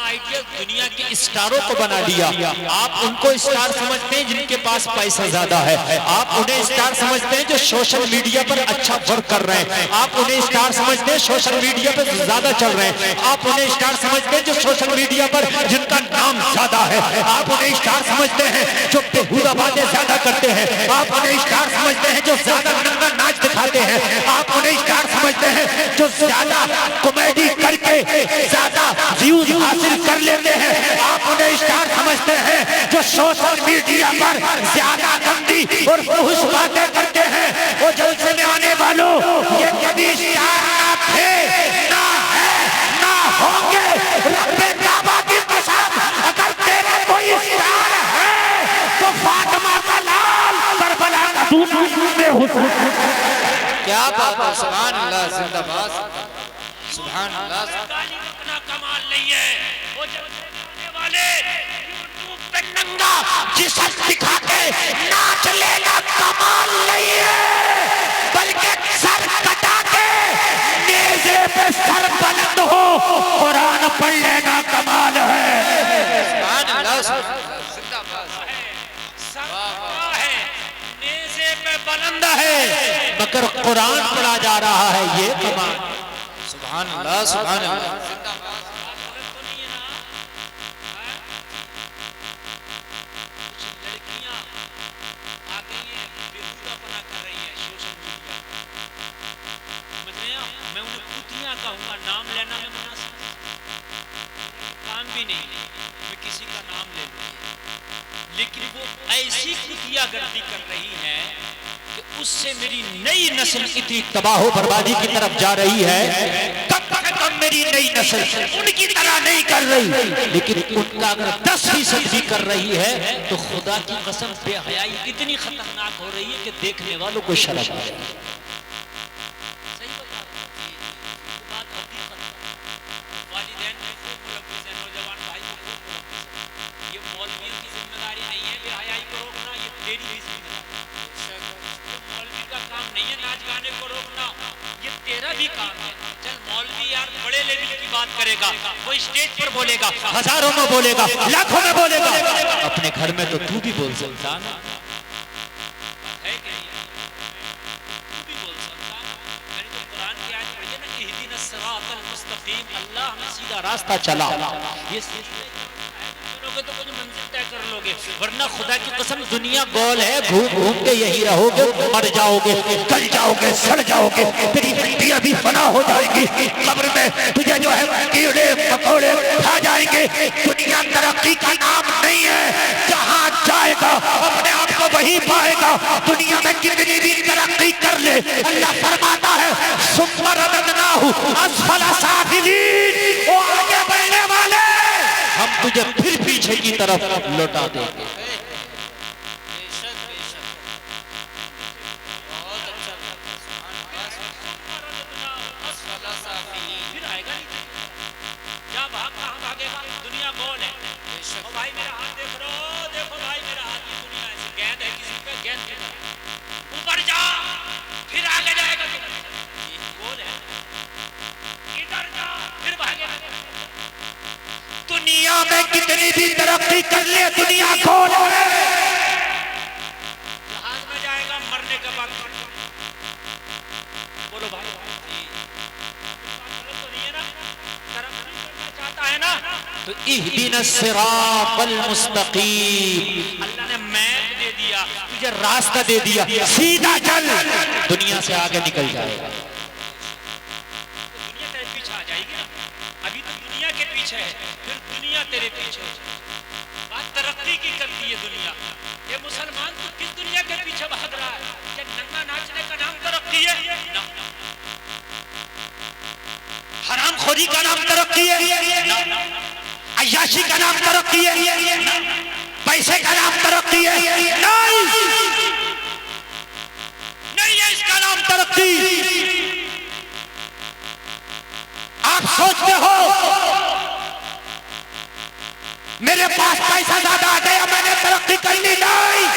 Idea دنیا کے اسٹاروں کو بنا لیا. آپ ان کو اسٹار سمجھتے ہیں جن کے پاس پیسہ زیادہ ہے. آپ انہیں اسٹار سمجھتے ہیں جو سوشل میڈیا پر اچھا ورک کر رہے ہیں. آپ انہیں اسٹار سمجھتے ہیں سوشل میڈیا پر زیادہ چل رہے ہیں. آپ انہیں اسٹار سمجھتے ہیں جو سوشل میڈیا پر جن کا نام زیادہ ہے. آپ انہیں اسٹار سمجھتے ہیں جو بےہودہ باتیں زیادہ کرتے ہیں. آپ انہیں اسٹار سمجھتے ہیں جو زیادہ ننگا ناچ دکھاتے ہیں. آپ انہیں اسٹار سمجھتے ہیں جو زیادہ کامیڈی کر کے زیادہ ویوز حاصل کر لیتے ہیں. آپ انہیں اسٹار سمجھتے ہیں جو سوشل میڈیا پر زیادہ گندی اور فحش باتیں کرتے ہیں. وہ جلسے میں آنے والوں یہ کبھی اسٹار نہ تھے نہ ہے نہ ہوں گے. رب کعبہ کی قسم اگر تیرے کوئی اسٹار ہے تو فاطمہ کا لال کربلا کا دودھ میں حسین. کیا بات ہے. سبحان اللہ. زندہ باد. سبحان اللہ. اپنا کمال نہیں ہے. وہ جلسے میں آنے والے یوٹیوب پہ ننگا جسم دکھا کے ناچ لینا کمال نہیں ہے بلکہ سر کٹا کے نیزے پہ سر بلند ہو قرآن پڑھ لینا کمال ہے. سبحان اللہ. زندہ باد. سر ہے نیزے پہ بلند ہے مگر قرآن پڑھا جا رہا ہے. یہ کمال. سبحان اللہ. سبحان اللہ. نام لینا میں مناسب کام بھی نہیں میں کسی کا نام لے لوں لیکن وہ ایسی کتیا گردی کر رہی ہے کہ اس سے میری نئی نسل اتنی تباہ و بربادی کی طرف جا رہی ہے. کب تک میری نئی نسل ان کی طرح نہیں کر رہی لیکن ان کا اگر 10% بھی کر رہی ہے تو خدا کی قسم بے حیائی اتنی خطرناک ہو رہی ہے کہ دیکھنے والوں کو شرم آ رہی ہے. کرے گا وہ اسٹیج پر بولے گا ہزاروں میں بولے گا لاکھوں میں بولے گا. اپنے گھر میں تو تو بھی بول سکتا نا ہے کہ تو بھی بول سکتا. میں نے تو قرآن کی آیت پڑھی ہے نا کہ اہدنا الصراط المستقیم. اللہ ہمیں سیدھا راستہ چلا. یہ تو کچھ منزل طے کر لو گے ورنہ خدا کی قسم دنیا گول ہے. گھوم گھوم کے یہی رہو گے. مر جاؤ گے گل جاؤ گے سڑ جاؤ گے. تیری ہڈیاں بھی فنا ہو جائیں گی. قبر میں تجھے جو ہے کیڑے مکوڑے کھا جائیں گے. دنیا ترقی کا نام نہیں ہے. جہاں جائے گا اپنے آپ کو وہی پائے گا. دنیا میں کتنی بھی ترقی کر لے اللہ فرماتا ہے ثم رددناہ اسفل سافلین. وہ آگے بڑھنے والے ہم تجھے پھر پیچھے کی طرف لوٹا دیں گے. دنیا گول ہے. بھائی میرا ہاتھ دیکھ رہو. دیکھو بھائی میرا ہاتھ. یہ دنیا ایسے گیند ہے کسی پہ گیند کی طرح اوپر جا پھر آگے جائے گا. گول ہے ادھر جا پھر بھاگے. دنیا میں کتنی بھی ترقی کر لے دنیا گول ہے. جہاز میں جائے گا مرنے کے بعد. بولو بھائی تو اہدنا الصراط المستقیم. اللہ نے میپ دے دیا تجھے راستہ دے دیا سیدھا چل. دنیا سے آگے نکل جائے گا. دنیا تیرے پیچھے آ جائے گی نا. ابھی تو دنیا کے پیچھے ہے پھر دنیا تیرے پیچھے. بات ترقی کی کرتی ہے دنیا. یہ مسلمان تو کس دنیا کے پیچھے بھاگ رہا ہے؟ کہ ننگا ناچنے کا نام ترقی ہے؟ حرام خوری کا نام ترقی ہے؟ عیاشی کا نام ترقی ہے؟ پیسے کا نام ترقی ہے؟ نہیں ہے اس کا نام ترقی. آپ سوچتے ہو میرے پاس پیسہ زیادہ آ گیا میں نے ترقی کر لی. نہیں.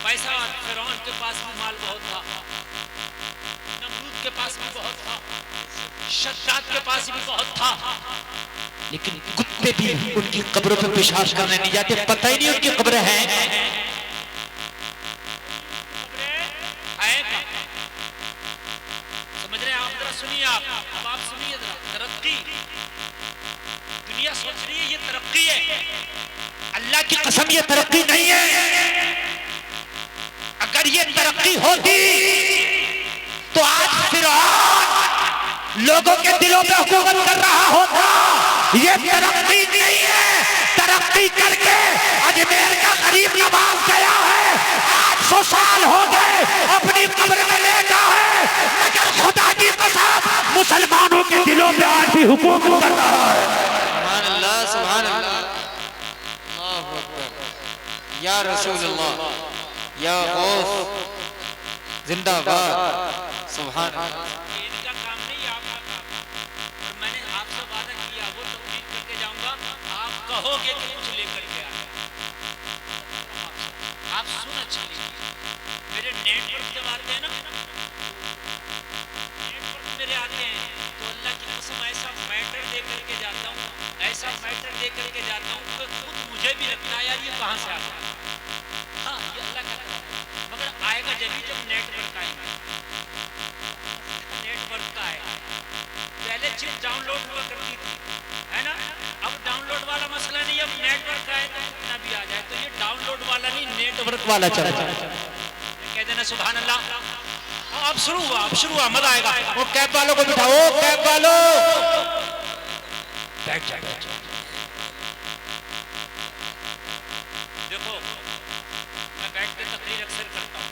پیسہ فرعون کے پاس بھی مال بہت تھا. نمرود کے پاس بھی بہت تھا. شداد کے پاس بھی بہت تھا. لیکن کتے بھی ان کی قبروں پہ پیشاب کرنے نہیں جاتے، پتہ ہی نہیں ان کی قبریں ہیں۔ سمجھ رہے ہیں آپ؟ ذرا سنیے، آپ اب آپ سنیے ذرا۔ ترقی، دنیا سوچ رہی ہے یہ ترقی ہے، اللہ کی قسم یہ ترقی نہیں ہے۔ اگر یہ ترقی ہوتی تو آج فرعون لوگوں کے دلوں پہ حکومت کر رہا ہوتا۔ یہ ترقی نہیں ہے، ترقی کر کے اجمیر کا غریب نواز گیا ہے، 800 سال ہو گئے اپنی قبر میں لیٹا ہے، مگر خدا کی قسم مسلمانوں کے دلوں پہ آج بھی حکومت کر رہا ہے۔ سبحان اللہ، سبحان اللہ، اللہ اکبر، یا رسول اللہ، یا غوث، زندہ باد، سبحان اللہ۔ یہ ان کا کام نہیں، آپ کا کام ہے۔ اور میں نے آپ سے وعدہ کیا وہ تقریر کر کے جاؤں گا، آپ کہو گے کہ کچھ لے کر کے آیا۔ آپ سن اچھا لیجیے، میرے نیٹ ورک جب آتے ہیں نا، نیٹ ورک میرے آتے ہیں تو اللہ کی قسم ایسا میٹر دے کر کے جاتا ہوں، ایسا میٹر دے کر کے جاتا ہوں کہ خود مجھے بھی لگتا ہے یار یہ کہاں سے آتا ہے۔ ہاں یہ اللہ کا کام ہے، مگر آئے گا جبھی جب نیٹ ورک آئے گا، نیٹ ورک کا آئے گا۔ پہلے چیز ڈاؤن لوڈ ہوا کرتی تھی، ہے نا؟ اب ڈاؤن لوڈ والا مسئلہ نہیں، اب نیٹ ورک آئے تو کتنا بھی آ جائے، تو یہ ڈاؤن لوڈ والا نہیں، نیٹ ورک والا چل رہا ہے۔ کہہ دینا سبحان اللہ۔ اب شروع ہوا، اب شروع ہوا، مزہ آئے گا۔ وہ کیب والوں کو بٹھاؤ، کیب والوں بیٹھ جائے۔ دیکھو میں بیٹھ کے تقریر اکثر کرتا ہوں،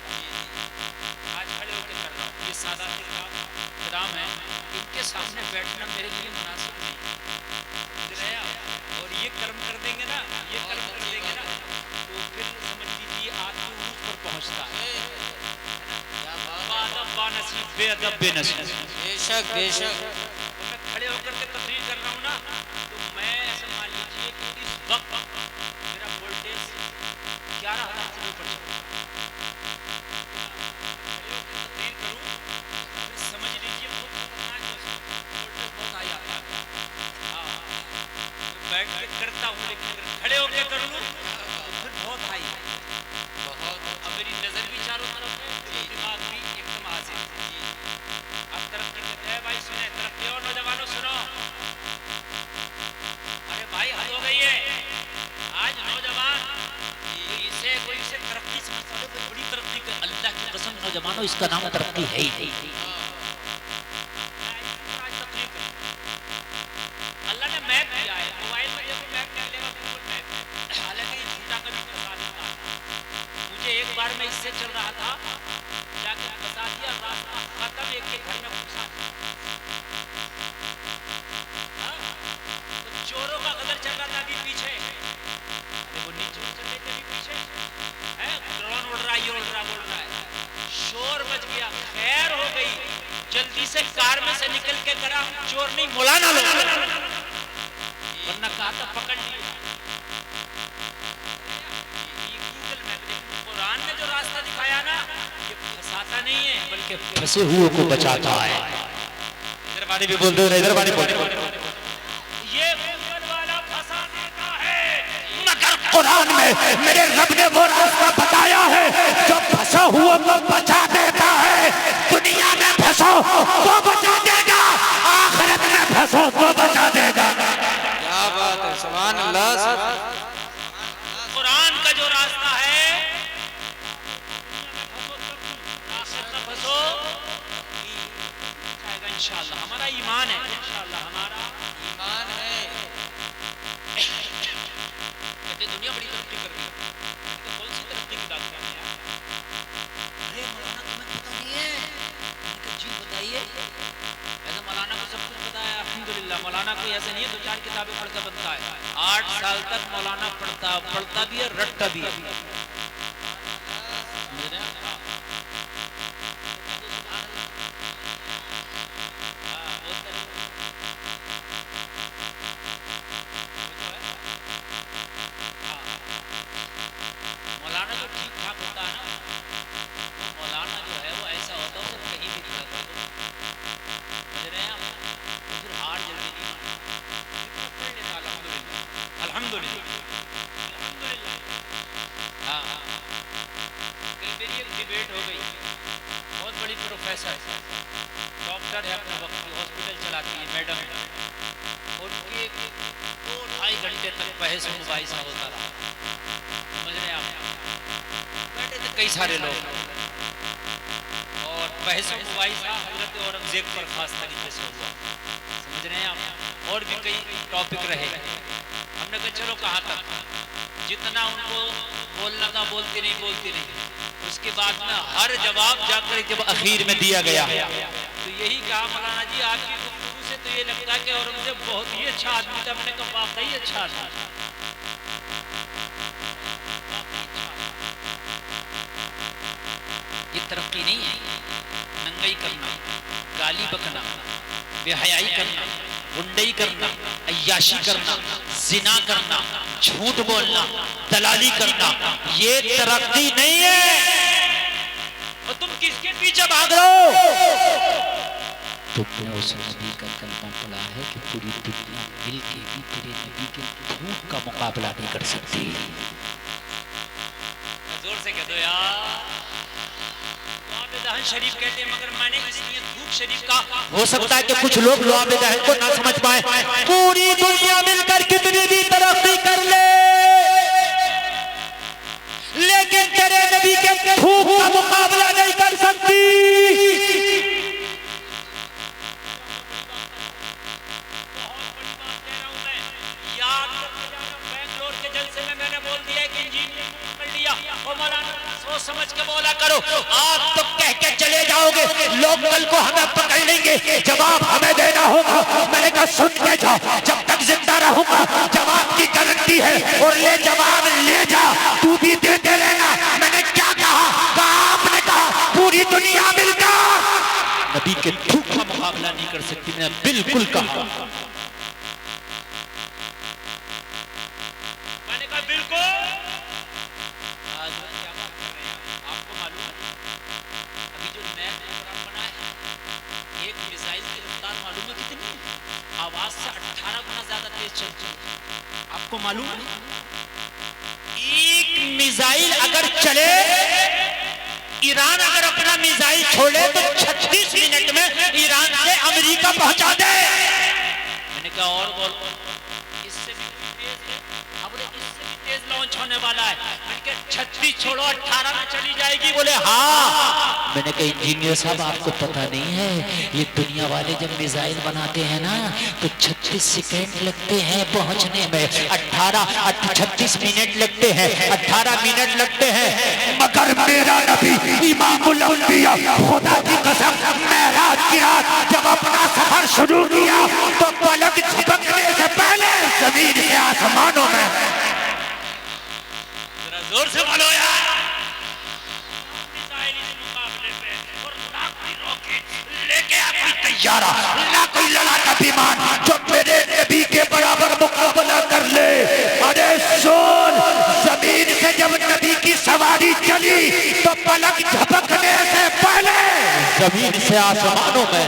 آج کھڑے ہو کے کر رہا ہوں۔ یہ سادات کرام ہیں، ان کے سامنے بیٹھنا میرے لیے مناسب نہیں، سمجھ رہے ہیں؟ اور یہ کرم کر دیں گے نا، یہ کرم کر دیں گے نا تو پھر سمجھ لیجیے آپ کی عروج پر پہنچتا ہے۔ بادب با نصیب، بے ادب بے نصیب۔ بے شک، بے شک۔ میں کھڑے ہو کر کے تقریر کر رہا ہوں نا، تو میں ایسا مان لیجیے کہ اس وقت میرا وولٹیج 11,000 سے اوپر چل رہا ہے۔ کھڑے ہو کے تقریر کروں پھر سمجھ لیجیے بہت خطرناک ہے، وولٹیج بہت ہائی آتا ہے۔ ہاں میں بیٹھ کے کرتا ہوں، لیکن اگر کھڑے ہو کے کر لوں تو پھر بہت ہائی ہے۔ اب میری نظر بھی چاروں طرف ہے، میرا دماغ بھی ایک دم حاضر ہے۔ اب ترقی کہتے ہیں، بھائی سنیں ترقی، اور نوجوانوں سنو، ارے بھائی حد ہو گئی ہے۔ آج نوجوان کوئی اسے ترقی سمجھتا ہے، کوئی بڑی ترقی کر، اللہ کی قسم نوجوانوں اس کا نام ترقی ہے ہی نہیں۔ آج تقریر کریں، اللہ نے میپ دیا ہے، موبائل میں دیکھو میپ نکلے گا، گوگل میپ، حالانکہ یہ جھوٹا کبھی پھنسا دیتا ہے۔ مجھے ایک بار میں اس سے چل رہا تھا، جا کے پھنسا دیا، راستہ ختم، ایک کے گھر میں گھسا دیا۔ تو چوروں کا غدر چل رہا تھا ابھی پیچھے، ارے وہ نیچے چل رہے تھے ابھی پیچھے، ڈرون اڑ رہا ہے، یہ اڑ رہا ہے، شور مچ گیا، خیر ہو گئی، جلدی سے کار میں سے نکل کے کرا، چور نہیں مولانا لوگ، ورنہ کہا تھا پکڑ لیا۔ یہ گوگل میپ، لیکن قرآن نے جو راستہ دکھایا نا، یہ پھنساتا نہیں ہے بلکہ پھنسے ہوئے کو بچاتا ہے۔ ادھر بانی بھی بول دو، ادھر بانی بول دو۔ یہ گوگل والا پھنسا دیتا ہے، مگر قرآن میں میرے رب نے وہ راستہ بتایا ہے جو پھنسا ہوا کو بچا دیتا ہے۔ دنیا میں پھنسو تو بچا دے گا، آخرت میں پھنسو تو بچا دے گا۔ کیا بات ہے، سبحان اللہ، سبحان اللہ۔ قرآن کا جو راستہ ہے، آخرت میں پھنسو جائے گا انشاءاللہ۔ ہمارا ایمان ہے، انشاءاللہ ہمارا ایمان ہے۔ کہتے دنیا بڑی ترقی کر رہی ہے، کہ کون سی ترقی کی بات کر رہے ہیں؟ ارے مولانا تمہیں پتہ نہیں ہے؟ میں نے کہا جی بتائیے۔ ایسا مولانا کو سب کچھ پتا ہے، الحمدللہ۔ مولانا کوئی ایسے نہیں ہے 2-4 کتابیں پڑھ کے بنتا ہے، 8 سال تک مولانا پڑھتا بھی ہے، رٹتا بھی ہے۔ مولانا جو ٹھیک ٹھاک ہوتا ہے نا، وہ مولانا جو ہے وہ ایسا ہوتا ہے اسے کہیں بھی کھڑا کر دو، سمجھ رہے ہیں آپ؟ وہ پھر ہار جلدی نہیں مانتا، بحث و مباحثہ ہوتا رہا، سمجھ رہے ہیں آپ؟ بیٹھے تھے کئی سارے لوگ اور بحث و مباحثہ حضرت اورنگزیب پر خاص طریقے سے ہوا، سمجھ رہے ہیں آپ؟ اور بھی کئی ٹاپک رہے، ہم نے کہا چلو کہاں تک، جتنا ان کو بولنا تھا بولتے نہیں، اس کے بعد میں ہر جواب جا کر جب اخیر میں دیا گیا تو یہی کہا مولانا جی آپ کی گفتگو سے تو یہ لگتا ہے کہ اورنگزیب بہت ہی اچھا آدمی تھا۔ میں نے کہا واقعی اچھا آدمی تھا، یہ ترقی نہیں ہے، ننگئی کرنا، گالی بکنا، بے حیائی کرنا، گنڈئی کرنا، عیاشی کرنا، زنا کرنا، جھوٹ بولنا، دلالی کرنا، یہ ترقی نہیں ہے۔ اور تم کس کے پیچھے بھاگ رہے ہو؟ تم نے اس نبی کا کلمہ پڑھا ہے کہ پوری دنیا مل کے بھی تیرے نبی کے جھوٹ کا مقابلہ نہیں کر سکتی۔ زور سے کہہ دو یار، لعاب دہن شریف کہتے ہیں، مگر میں نے اس لیے دھوپ شریف کا، ہو سکتا ہے کہ کچھ لوگ لعاب دہن کو نہ سمجھ پائیں، پوری دنیا مل کر کتنی بھی ترقی کر لے لیکن تیرے نبی کے تھوک کا مقابلہ نہیں کر سکتی۔ بہت بڑی بات کہہ رہا ہوں میں، یاد رکھ جانا، بینگلور کے جلسے میں میں نے بول دیا کہ انجینئر کر لیا، اور مولانا سوچ سمجھ کے بولا کرو، آپ تو کہہ کے چلے جاؤ گے، لوگ کل کو ہمیں پکڑ لیں گے، جواب ہمیں دینا ہوگا۔ میں نے کہا سن کے جاؤ، جب تک زندہ رہوں گا جواب کی گارنٹی ہے، اور لے جواب لے جا، تو بھی دیتے رہنا۔ میں نے کیا کہا آپ نے کہا پوری دنیا مل کر نبی کے تھوک کا مقابلہ نہیں کر سکتی، میں نے بالکل کہا۔ میں نے کہا بالکل۔ آج کیا بات کر رہے ہیں آپ کو معلوم ہے ابھی جو نیا پروگرام بنا ہے، ایک میزائل کی رفتار معلوم ہے کتنی ہے؟ آواز سے 18 گنا زیادہ تیز چلتی ہے، آپ کو معلوم ہے؟ ایک میزائل اگر چلے، ایران اگر اپنا میزائل چھوڑے تو 36 منٹ میں ایران سے امریکہ پہنچا دے۔ میں نے کہا اور بول، اس سے بھی تیز ہے، اب اس سے بھی تیز لانچ ہونے والا ہے۔ میں نے کہا 36 چھوڑو 18 میں چلی جائے گی، بولے ہاں۔ میں نے کہا انجینئر صاحب آپ کو پتہ نہیں ہے یہ دنیا والے جب میزائل بناتے ہیں نا تو 36 سیکنڈ لگتے ہیں پہنچنے میں، 36 منٹ لگتے ہیں، 18 منٹ لگتے ہیں، مگر میرا نبی امام الانبیاء خدا کی قسم معراج کی رات جب اپنا سفر شروع کیا تو پلک جھپکنے سے پہلے زمین سے آسمانوں میں، ذرا زور سے بولو یار، میزائل اس مقابلے پہ، اور نہ کوئی راکٹ لے کے آپ کوئی تیارہ نہ کوئی لڑاکا بیمان جو میرے نبی کے برابر مقابلہ کر لے۔ ارے سن، زمین سے جب نبی کی سواری چلی تو پلک جھپکنے سے پہلے زمین سے آسمانوں میں،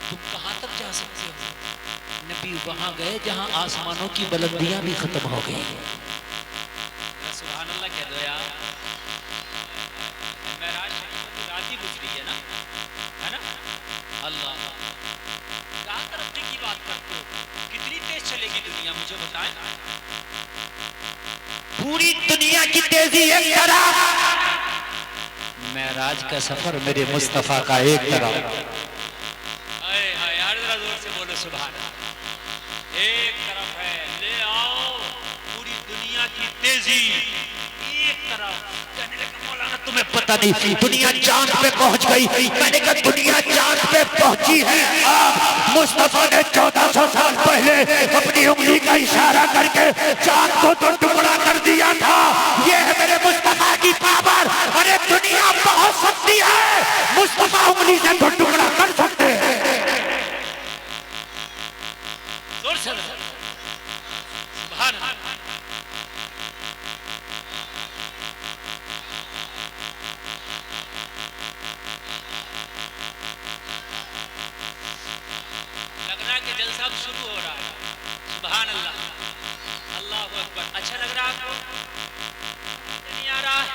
تم کہاں تک جا سکتے ہو؟ نبی وہاں گئے جہاں آسمانوں کی بلندیاں بھی ختم ہو گئی۔ سبحان اللہ کہہ دو یار، معراج شریف کی رات ہی گزری ہے نا؟ اللہ کیا ترقی کی بات کرتے ہو؟ کتنی تیز چلے گی دنیا مجھے بتائیں؟ پوری دنیا کی تیزی ایک طرف، معراج کا سفر میرے مصطفیٰ کا ایک طرف۔ ہر ذرا زور سے بولو سبحان اللہ۔ ایک طرف ہے، لے آؤ پوری دنیا کی تیزی ایک طرف۔ کہنے لگا مولانا تمہیں پتہ نہیں دنیا چاند پہ پہنچ گئی۔ میں نے کہا دنیا چاند پہ پہنچی ہے، آپ مصطفیٰ نے 1400 سال پہلے اپنی انگلی کا اشارہ کر کے چاند کو تو ٹکڑا کر دیا تھا۔ یہ ہے میرے مصطفیٰ کی پاور۔ ارے دنیا پہنچ سکتی ہے، مصطفیٰ انگلی سے تو ٹکڑا کر سکتے ہیں۔ زور سے سبحان اللہ۔ لگ رہا ہے کہ جلسہ اب شروع ہو رہا ہے، سبحان اللہ، اللہ اکبر۔ اچھا لگ رہا ہے آپ کو؟ نہیں آ رہا ہے؟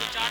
2-4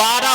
12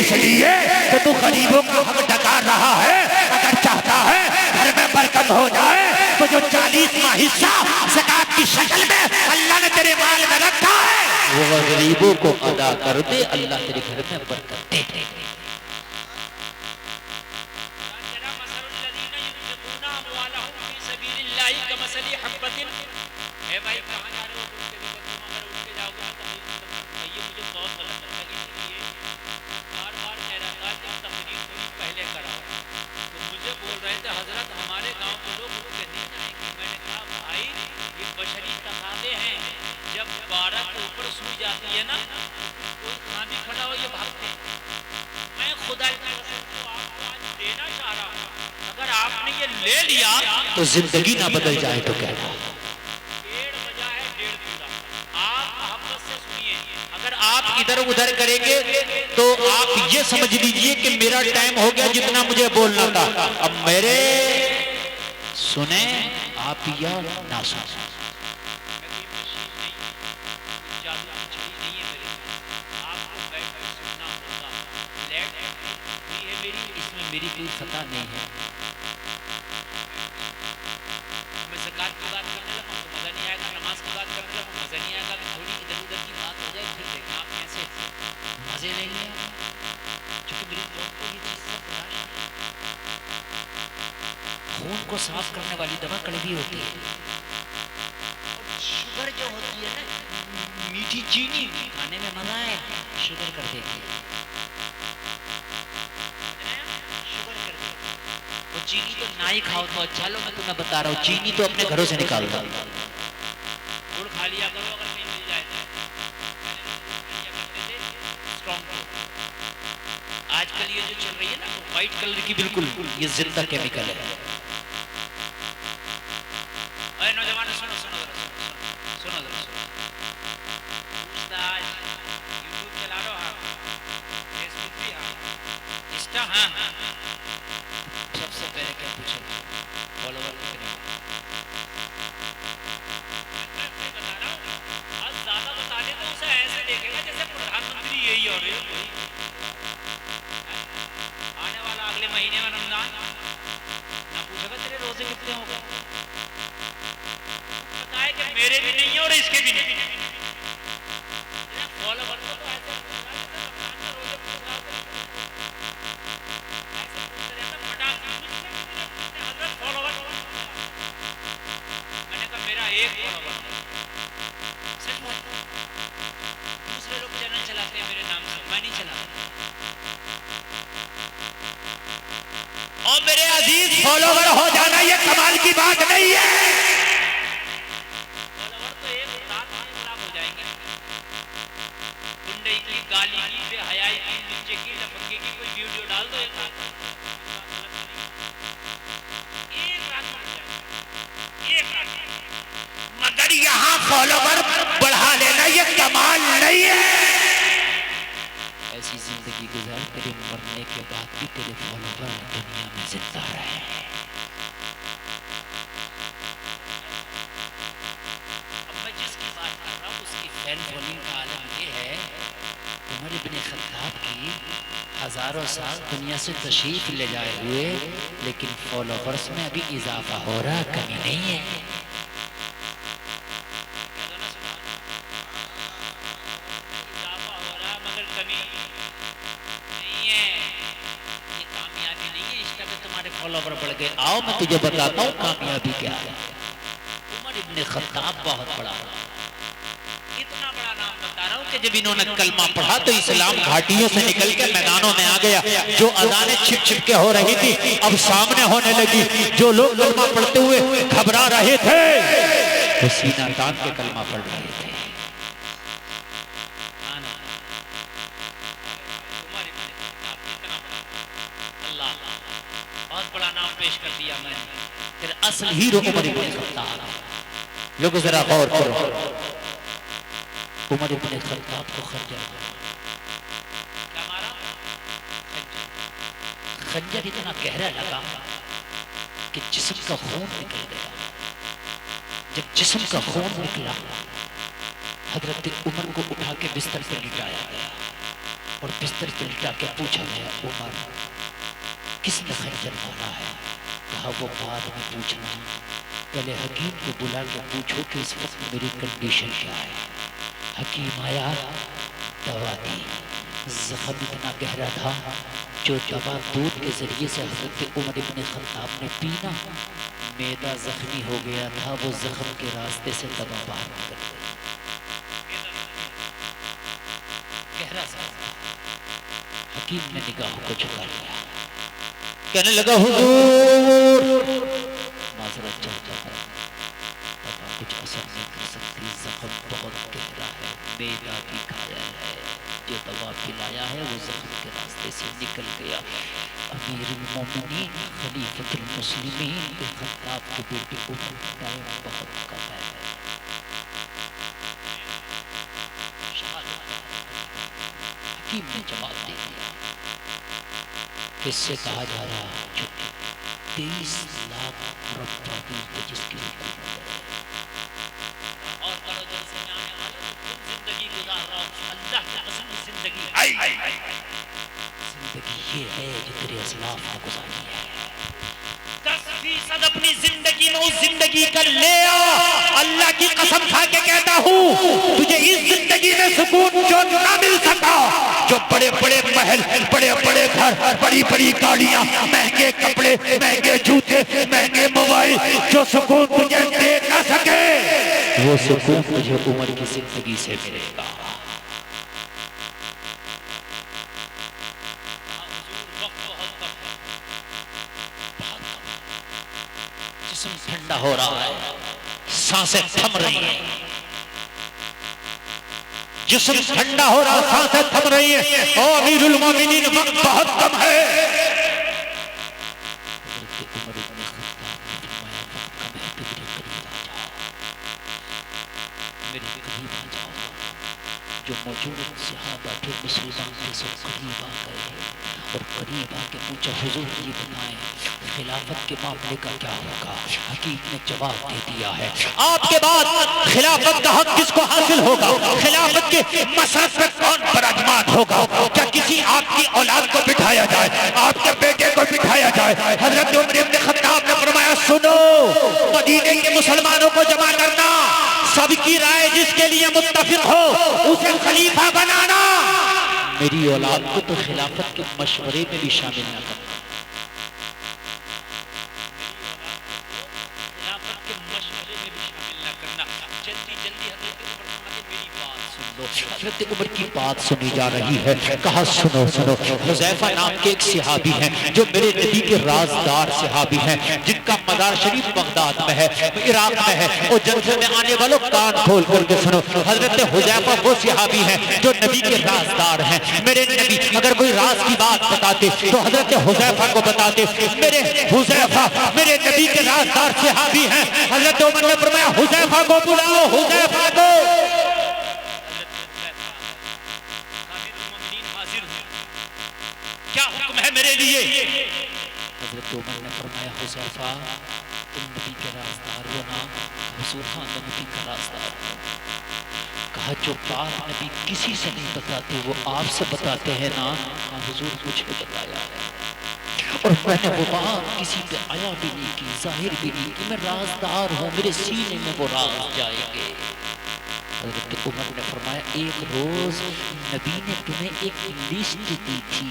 اس لیے کہ تو غریبوں کا حق ڈکار رہا ہے۔ اگر چاہتا ہے گھر میں برکت ہو جائے تو جو 40واں حصہ زکوٰۃ کی شکل میں اللہ نے تیرے مال میں رکھا ہے وہ غریبوں کو ادا کر دے، اللہ تیرے گھر میں برکت دے دے۔ اے بھائی کہاں جا رہے ہو؟ تم اگر اٹھ کے جاؤ گے تو یہ مجھے بہت غلط لگتا ہے، اس لیے بار بار کہہ رہا تھا کہ تقریر تھوڑی پہلے کراؤ، تو مجھے بول رہے تھے حضرت ہمارے گاؤں کے لوگ اٹھ کے نہیں جائیں گے۔ میں نے کہا بھائی یہ بشری تقاضے ہیں، جب 12 کے اوپر سوئی جاتی ہے نا کوئی کہاں بھی کھڑا ہو یہ بھاگتے ہیں۔ میں خدا کی قسم کو آپ کو آج دینا چاہ رہا ہوں، اگر آپ نے یہ لے لیا تو زندگی نہ بدل جائے تو کہنا۔ اگر آپ ادھر ادھر کریں گے تو آپ یہ سمجھ لیجئے کہ میرا ٹائم ہو گیا جتنا مجھے بولنا تھا، اب میرے سنیں آپ یا نہ سنیں۔ میری کوئی خطا نہیں ہے، میں زکوٰۃ کی بات کرنے لگا تو مزہ نہیں آئے گا، نماز کی بات کرنے لگا مزہ نہیں آئے گا، تھوڑی ادھر ادھر کی بات ہو جائے پھر دیکھیں آپ کیسے مزے لیں گے، کیونکہ میری قوم کو یہ چیز سب برداشت نہیں۔ خون کو صاف کرنے والی دوا کڑوی ہوتی ہے، اور شوگر جو ہوتی ہے نا میٹھی چینی کھانے میں مزہ ہے، شوگر کر دیتی ہے، چینی تو نہ ہی کھاؤ تو اچھا۔ لو میں تمہیں بتا رہا ہوں چینی تو اپنے گھروں سے نکال دو، گڑ کھا لیا کرو اگر کہیں مل جائے تو۔ آج کل یہ جو چل رہی ہے نا وائٹ کلر کی بالکل یہ زندہ کیمیکل ہے۔ اے نوجوان سنو سنو سنو ذرا سنو، یوٹیوب چلا رہو، ہاں فیس بک بھی، ہاں انسٹا، ہاں سب سے پہلے کیا پوچھے فالوور کتنے ہیں؟ میں بتا رہا ہوں آج زیادہ بتا دیں تو اسے ایسے دیکھے گا جیسے پردھان منتری یہی ہو رہے ہو۔ آنے والا اگلے مہینے میں رمضان نہ پوچھے گا تیرے روزے کتنے ہو گئے، پتا ہے کہ میرے بھی نہیں ہیں اور اس کے بھی نہیں ہیں۔ فالوور کو تو ایسے رمضان کا روزے پوچھ رہا ہوتا ایسے پوچھتے رہتا پٹاخ حضرت فالوور، میں نے کہا میرا ایک فالوور ہے، سچ بات ہے، دوسرے لوگ چینل چلاتے ہیں میرے نام سے، میں نہیں چلاتا۔ اور میرے عزیز فالوور ہو جانا یہ کمال کی بات نہیں ہے، فالوور تو ایک رات میں 1 لاکھ ہو جائیں گے، گنڈے کی گالی کی بے حیائی کی نیچے کی لفنگی کی کوئی ویڈیو ڈال دو ایک رات مگر یہاں فالوور بڑھا لینا یہ کمال نہیں ہے۔ ایسی زندگی گزار تیرے مرنے کے بعد بھی تیرے فالوور دنیا میں زندہ رہے۔ اب میں جس کی بات کر رہا ہوں اس کی فین فالوئنگ کا عالم یہ ہے، عمر ابن خطاب کی ہزاروں سال دنیا سے تشریف لے جائے ہوئے لیکن فالوورز میں ابھی اضافہ ہو رہا، کمی نہیں ہے۔ اضافہ ہو رہا مگر کمی نہیں ہے، یہ کامیابی نہیں ہے، اس کا کہ تمہارے فالوور بڑھ گئے۔ آؤ میں تجھے بتاتا ہوں کامیابی کیا ہے۔ عمر ابن خطاب بہت بڑا، اتنا بڑا نام بتا رہا ہوں کہ جب انہوں نے کلمہ پڑھا تو اسلام گھاٹیوں سے نکل کے میدانوں میں آ گیا، جو اذانیں چھپ چھپ کے ہو رہی تھی اب سامنے ہونے لگی، جو لوگ کلمہ پڑھتے ہوئے گھبرا رہے تھے وہ سینہ تان کے کلمہ پڑھ رہے تھے۔ بہت بڑا نام پیش کر دیا میں نے، پھر اصل ہیرو عمر ابن خطاب۔ لوگوں ذرا غور کرو، عمر ابن خطاب کو خنجر مارا، کیا مارا؟ خنجر اتنا گہرا لگا کہ جسم کا خون نکل گیا۔ جب جسم کا خون نکلا حضرت عمر کو اٹھا کے بستر پہ لٹایا گیا اور بستر سے لٹا کے پوچھا گیا عمر کس نے خنجر مارا ہے؟ کہا وہ بعد میں پوچھنا، پہلے حکیم کو بلا کے پوچھو کہ اس وقت میری کنڈیشن کیا ہے۔ حکیم آیا، دوا دی، زخم اتنا گہرا تھا جو دوا دودھ کے ذریعے سے حضرت عمر بن خطاب نے پینا، معدہ زخمی ہو گیا تھا، وہ زخم کے راستے سے دوا باہر نکل گئی، گہرا زخم۔ حکیم نے نگاہوں کو جھکا لیا، کہنے لگا حضور معذرت چاہتا ہوں، دوا کچھ اثر نہیں کر سکتی، زخم بہت گہرا ہے، معدہ بھی گھائل ہے، جو دوا پلایا ہے وہ زخم کے راستے سے نکل گیا۔ امیر المومنین خلیفۃ المسلمین کے خطاب کے بیٹے کو ٹائم بہت کم ہے، حکیم نے جواب دے دیا، کس سے کہا جا رہا جو 23 لاکھ مربع میل پہ جس کی حکومت ہے، اور قرض سے آنے والے تم زندگی گزار رہا ہو، اللہ کی قسم زندگی یہ ہے جو تیرے اسلاف نے گزاری ہے، 10% اپنی زندگی میں اس زندگی کا لے آ، اللہ کی قسم کھا کے کہتا ہوں تجھے اس زندگی میں سکون جو نہ مل سکا، جو بڑے بڑے محل، بڑے بڑے گھر، بڑی بڑی گاڑیاں، مہنگے کپڑے، مہنگے جوتے، مہنگے موبائل، جو سکون تجھے دے نہ سکے وہ سکون تجھے عمر کی زندگی سے ملے گا۔ جسم ٹھنڈا ہو رہا ہے، سانسیں تھم رہی ہیں، جسم ٹھنڈا ہو رہا، سانسیں تھم رہی ہیں، او امیر المومنین وقت بہت کم ہے۔ حضرت عمر بن خطاب نے فرمایا وقت کم ہے تو میرے قریب آ جاؤ، میرے قریب آ جاؤ۔ جو موجود صحابہ تھے مسلمان تھے سب قریب آ گئے اور قریب آ کے پوچھا حضور یہ بتائیں خلافت کے معاملے کا کیا ہوگا؟ حکیم نے جواب دے دیا ہے آپ کے بعد خلافت کا حق کس کو حاصل ہوگا؟ خلافت کے مسرت میں کون براجمان ہوگا؟ کیا کسی آپ کی اولاد کو بٹھایا جائے، آپ کے بیٹے کو بٹھایا جائے؟ حضرت عمر بن خطاب نے فرمایا سنو، مدینے کے مسلمانوں کو جمع کرنا، سب کی رائے جس کے لیے متفق ہو اسے خلیفہ بنانا، میری اولاد کو تو خلافت کے مشورے میں بھی شامل نہ کرنا، خلافت کے مشورے میں بھی شامل نہ کرنا۔ جلدی جلدی حضرت عمر فرماتے میری بات سن لو، حضرت عمر کی بات سنی جا رہی ہے، کہا سنو سنو، حذیفہ نام کے ایک صحابی ہیں جو میرے نبی کے رازدار صحابی ہیں، جن کا مزار شریف بغداد میں ہے، عراق میں ہے، اور جلسے میں آنے والوں کان کھول کر کے سنو، حضرت حذیفہ وہ صحابی ہیں جو نبی کے رازدار ہیں، میرے نبی اگر کوئی راز کی بات بتاتے تو حضرت حذیفہ کو بتاتے، میرے حذیفہ میرے نبی کے رازدار صحابی ہیں۔ حضرت عمر نے فرمایا حذیفہ کو بلاؤ، حذیفہ کو۔ کیا حکم ہے میرے لیے؟ حضرت عمر نے فرمایا حذیفہ تم نبی کے رازدار ہو نا؟ حضور ہاں میں نبی کا رازدار ہوں۔ کہا جو بات نبی کسی سے نہیں بتاتے وہ آپ سے بتاتے ہیں نا؟ ہاں حضور مجھے بتایا ہے، اور میں نے وہ بات کسی پہ آیا بھی نہیں کی، ظاہر بھی نہیں کی، میں رازدار ہوں، میرے سینے میں وہ راز جائیں گے۔ حضرت عمر نے فرمایا ایک روز نبی نے تمہیں ایک لسٹ دی تھی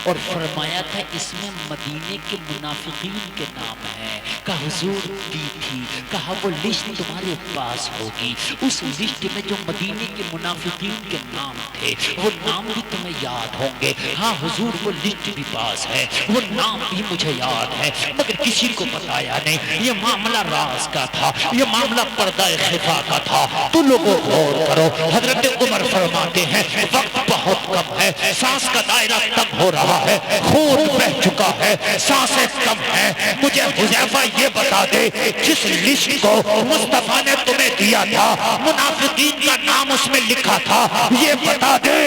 اور فرمایا تھا اس میں مدینے کے منافقین کے نام ہیں، کہا حضور دی تھی، کہا وہ لسٹ تمہارے پاس ہوگی، اس لسٹ میں جو مدینے کے منافقین کے نام تھے وہ نام بھی تمہیں یاد ہوں گے؟ ہاں حضور وہ لسٹ بھی پاس ہے، وہ نام بھی مجھے یاد ہے، مگر کسی کو بتایا نہیں، یہ معاملہ راز کا تھا، یہ معاملہ پردہ خفا کا تھا، تو لوگوں غور کرو۔ حضرت عمر فرماتے ہیں وقت بہت کم ہے، سانس کا دائرہ کم ہو رہا ہے، خون بہ چکا ہے، سانسیں کم ہیں، مجھے حذیفہ یہ بتا دے جس لسٹ کو مصطفیٰ نے تمہیں دیا تھا منافقین کا نام اس میں لکھا تھا، یہ بتا دے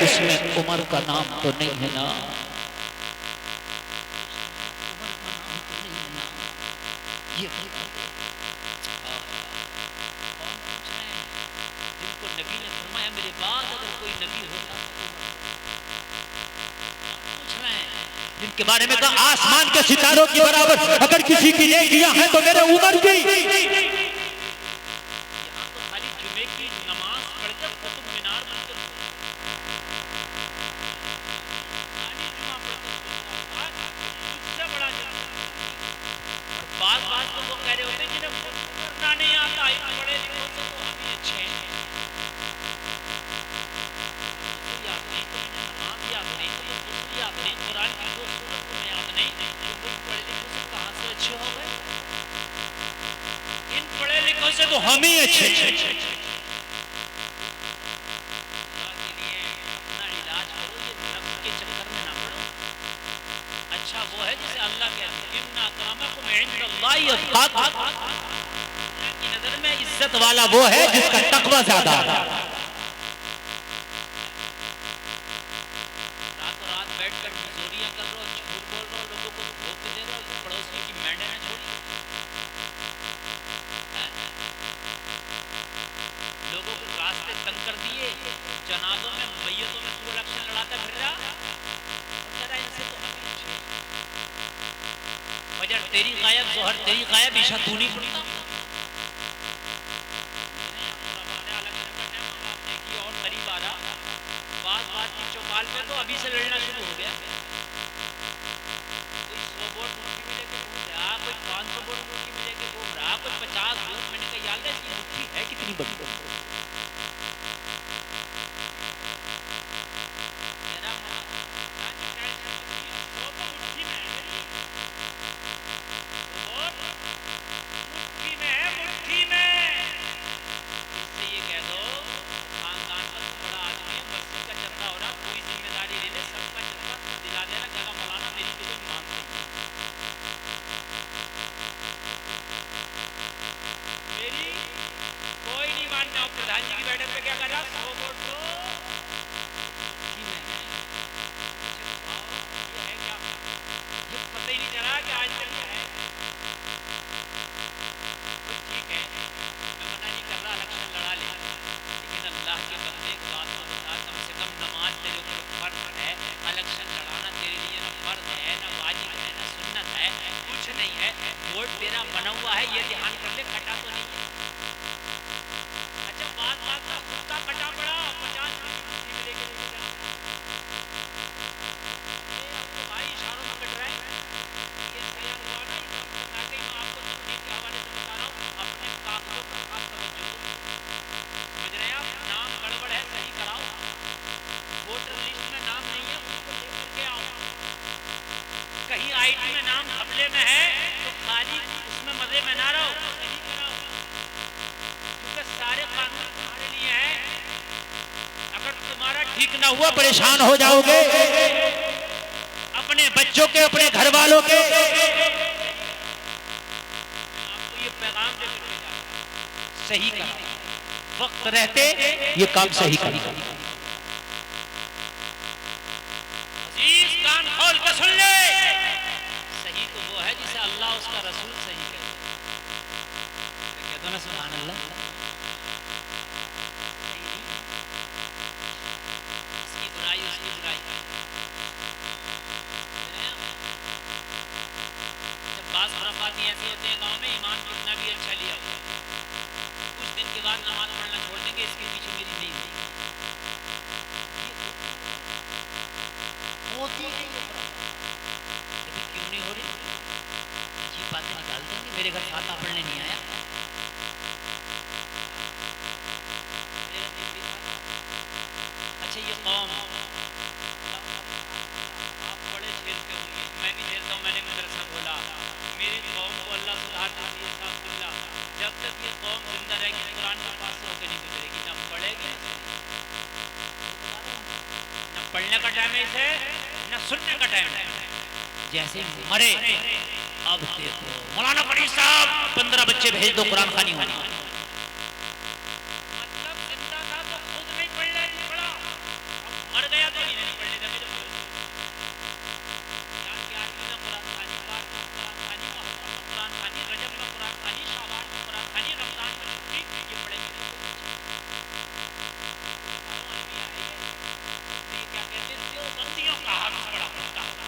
اس میں عمر کا نام تو نہیں ہے نا؟ یہ نبی نے فرمایا میرے بعد اگر کوئی نبی ہوتا کے بارے میں کہا آسمان کے ستاروں کی برابر اگر کسی کی نیکیاں ہیں تو میرے عمر کی. یہاں تو خالی جمعے کی نماز پڑھ کے قطب مینار منظر ہو خالی جمعہ پڑھ کے اس سے بڑا جنت. اور بعض تو وہ کہہ رہے ہوتے ہیں جنہیں خود کرنا نہیں آتا ہے پڑھے لکھوں سے تو ہم ہی اچھے ہیں. یاد نہیں تو مجھے نماز یاد نہیں تو مجھے یاد نہیں قرآن کی دو سورت کو میں یاد نہیں جو کوئی پڑھے لکھوں سے کہاں سے اچھے ہو گئے. ان پڑھے لکھوں سے تو ہم ہی اچھے ہیں. اللہ کے لیے اپنا علاج کرو یہ نفس کے چکر میں نہ پڑو. اچھا وہ ہے جسے اللہ کہتے ہیں ان اکرمکم عند اللہ اتقاکم. اللہ کی نظر میں عزت والا وہ ہے جس کا تقوی زیادہ ہے. رات بیٹھ کر مزوریاں کر رہو جھوٹ بول رہو لوگوں کو دھوکے دے رہو پڑوسی کی مینڈے نہ چھوڑی لوگوں کو راستے تنگ کر دیے جنازوں میں میتوں میں تو الیکشن لڑاتا پھر رہا اور کہہ رہا ان سے تو ہم اچھے فجر تیری غائب ظہر تیری غائب عشاء تو نہیں پڑھتا. اور قریب آ رہا بات کی چوپال پہ تو ابھی سے لڑنا شروع ہو گیا. کوئی 100 ووٹ مٹھی میں لے کے گھوم رہا کوئی 500 ووٹ مٹھی میں لے کے گھوم رہا کوئی 50 ووٹ. میں نے کہا یاد ہے اس کی مٹھی ہے کتنی بڑی میرا مٹھی میں ہے مٹھی میں ہے مٹھی میں. اس سے یہ کہہ دو خاندان کا بڑا آدمی ہے مسجد کا چندہ ہو رہا کوئی ذمہ داری لے لے سب کا چندہ دلا دینا کہا مولانا میری تو کوئی مانگ نہیں میری کوئی نہیں ماننا. پردھان جی کی بیٹھک پہ کیا کر رہا 100 ووٹ تو مٹھی میں ہے. یہ ہے کیا یہ پتہ ہی نہیں چلا کہ آج تک یہ ہے. ٹھیک ہے میں منع نہیں کر رہا الیکشن لڑا لے لیکن اللہ کے بندے ایک بات کو بتا کم سے کم نماز تیرے اوپر فرض ہے. الیکشن لڑانا تیرے لیے نہ فرض ہے نہ واجب ہے نہ سنت ہے کچھ نہیں ہے. ووٹ تیرا بنا ہوا ہے یہ دھیان کر لے کٹا تو نہیں ہے. اچھا بات کا خود کا کٹا پڑا 50 میں لے کے بھائی اشاروں میں کٹ رہا ہے. یہ تیار ہوا نا میں آپ کو تقریر کے حوالے سے بتا رہا ہوں اپنے کاغذوں پر خاص توجہ دو. سمجھ رہے ہیں آپ نام گڑبڑ ہے صحیح کراؤ. ووٹر لسٹ میں نام نہیں ہے اس کو لے کر کے آؤ. کہیں آئی ڈی میں نام گھپلے میں ہے تو خالی اس میں مزے میں نہ رہو صحیح کراؤ کیونکہ سارے قانون تمہارے لیے ہیں. اگر تمہارا ٹھیک نہ ہوا پریشان ہو جاؤ گے اپنے بچوں کے اپنے گھر والوں کے. آپ کو یہ پیغام دے کر جاتا صحیح کرو وقت رہتے یہ کام صحیح کریں. عزیز کان کھول کے سن لے صحیح تو وہ ہے جسے اللہ اس کا رسول صحیح کہتے ہیں. کہہ دو نا سبحان اللہ. اس کی برائی اس کی برائی. جب بعض خرافات ایسے ہوتے ہیں گاؤں میں ایمان کتنا بھی اچھا لیا ہوا کچھ دن کے بعد نماز پڑھنا چھوڑ دیں گے اس کے پیچھے میری نہیں ہوتی ہے. کیوں نہیں ہو رہی عجیب باتیں نکال دیں گے. میرے گھر فاتحہ پڑھنے نہیں آیا اچھا یہ قوم آپ بڑے جھیلتے ہوں گے میں بھی جھیلتا ہوں. میں نے مدرسہ کھولا میری قوم کو اللہ سدھار دیتی ہے صاحب اللہ. جب تک یہ قوم زندہ رہے گی قرآن کے پاس سے ہو کے نہیں گزرے گی. نہ پڑھے گی نہ پڑھنے کا ٹائم ہے اسے نہ سننے کا ٹائم ہے. جیسے مرے اب دیکھو مولانا فرید صاحب 15 بچے بھیج دو قرآن خوانی ہونے. مطلب زندہ تھا تو خود نہیں پڑھنے نہیں پڑھا اب مر گیا تو نہیں پڑھنے دے. قرآن خوانی بار قرآن خوانی محرم قرآن خوانی رجب میں قرآن خوانی شعبان میں قرآن خوانی رمضان میں چھٹی یہ پڑھے گی. یہ کیا کہتے ہیں دیوبندیوں کا حق بڑا پڑتا ہوگا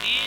3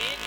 1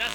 10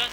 10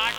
8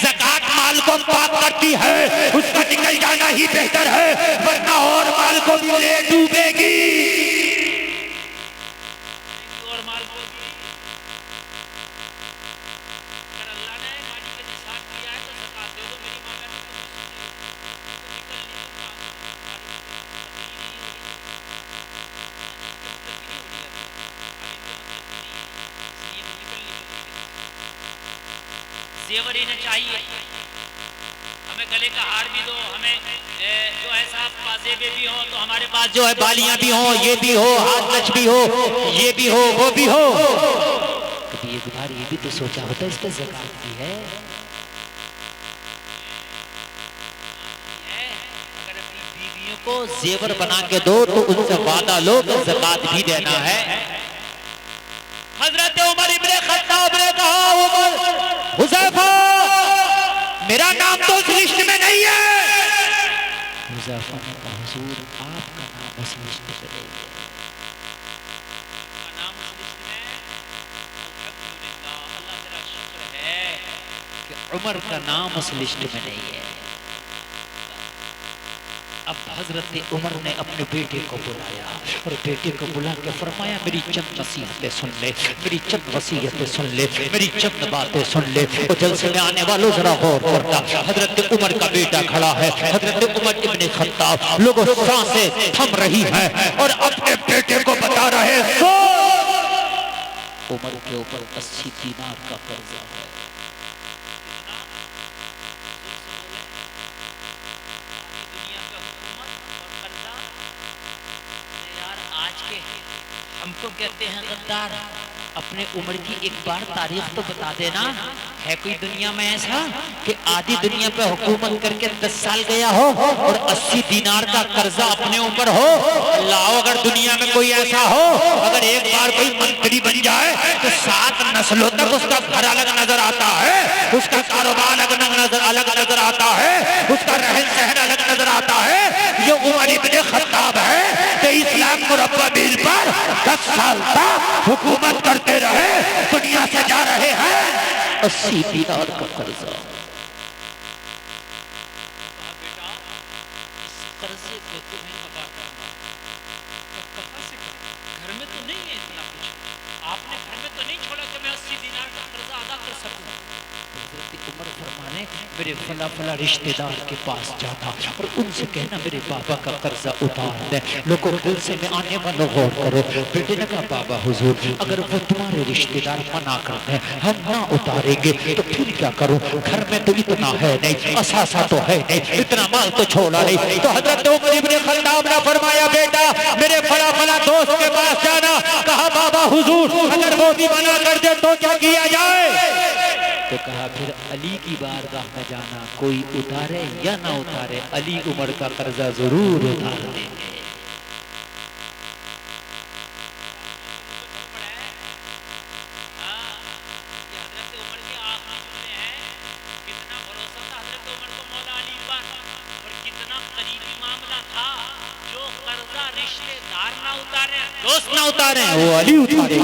زکات مال کو پاک کرتی ہے, اس کا نکل جانا ہی بہتر ہے, ورنہ اور مال کو بھی لے ڈوبے گی. اور مال کو بھی اگر اللہ نے مالی کا نصاب کیا ہے تو زکات دے دو. میری ماں کا نکل نہیں زیور انہیں چاہیے, ہمیں گلے کا ہار بھی دو, ہمیں جو ایسا پازیبے بھی ہوں تو ہمارے پاس جو ہے بالیاں بھی ہوں, یہ بھی ہو, ہاتھ نچ بھی ہو, یہ بھی ہو, وہ بھی ہو. کبھی ایک بار یہ بھی تو سوچا ہوتا اس پہ زکات بھی ہے. اگر اپنی بیویوں کو زیور بنا کے دو تو ان سے وعدہ لو کہ زکات بھی دینا ہے. حضرت عمر ابن خطاب نے کہا, عمر, حذیفہ, میرا نام تو اس لسٹ میں نہیں ہے. حذیفہ نے کہا, حضور آپ کا نام اس لسٹ میں نہیں ہے. کا نام اس لسٹ میں, الحمدللہ, اللہ تیرا شکر ہے کہ عمر کا نام اس لسٹ میں نہیں ہے. اب حضرت عمر نے اپنے بیٹے کو بلایا اور بیٹے کو بلا کے فرمایا, میری چند نصیحتیں سن لے, میری چند وصیتیں سن لے, میری چند باتیں سن لے. اور جلسے میں آنے والوں ذرا غور کرنا. حضرت عمر کا بیٹا کھڑا ہے, حضرت عمر ابن خطاب, لوگوں سانسیں تھم رہی ہیں اور اپنے بیٹے کو بتا رہے, عمر کے اوپر 80 دینار کا قرضہ ہے. ہم کو کہتے ہیں غدار, اپنے عمر کی ایک بار تاریخ تو بتا دینا. ہے کوئی دنیا میں ایسا کہ آدھی دنیا پہ حکومت کر کے 10 سال گیا ہو اور 80 دینار کا قرضہ اپنے اوپر ہو؟ لاؤ اگر دنیا میں کوئی ایسا ہو, اگر ایک بار کوئی منتری بن جائے تو 7 نسلوں تک اس کا گھر الگ نظر آتا ہے, اس کا کاروبار الگ نظر آتا ہے, اس کا رہن سہن الگ نظر آتا ہے. یہ عمر ابن خطاب ہے کہ 23 لاکھ مربع میل پر 10 سال تک حکومت کرتے رہے, دنیا سے جا رہے ہیں 80 دینار کا قرضہ. بیٹا اس قرضے کو تمہیں ادا کرنا. کہاں سے کرنا؟ گھر میں تو نہیں ہے اتنا کچھ, آپ نے گھر میں تو نہیں چھوڑا کہ میں 80 دینار کا قرضہ ادا کر سکوں. حضرت عمر فرمانے, میرے فلاں فلاں رشتہ دار کے پاس جانا اور ان سے کہنا میرے بابا کا قرضہ اتار دیں. لوگوں دل سے میں آنے والوں غور کرو. بیٹے نے کہا, بابا حضور اگر وہ تمہارے رشتہ دار منع کر دیں, ہم نہ اتاریں گے تو پھر کیا کروں؟ گھر میں تو اتنا ہے نہیں, اثاثہ تو ہے نہیں, اتنا مال تو چھوڑا نہیں. تو حضرت عمر ابن خطاب نے فرمایا, بیٹا میرے فلاں فلاں دوست کے پاس جانا. کہا, بابا حضور اگر وہ بھی منع کر دے تو کیا کیا جائے؟ تو کہا, پھر علی کی بارگاہ میں جانا, کوئی اتارے یا نہ اتارے, علی عمر کا قرضہ ضرور اتار دیں گے. حضرت عمر کے آخری جملے ہیں, کتنا بھروسہ تھا حضرت عمر کو مولا علی پر, اور کتنا قریبی معاملہ تھا. جو قرضہ رشتے دار نہ اتارے, دوست نہ اتارے, وہ علی اتارے.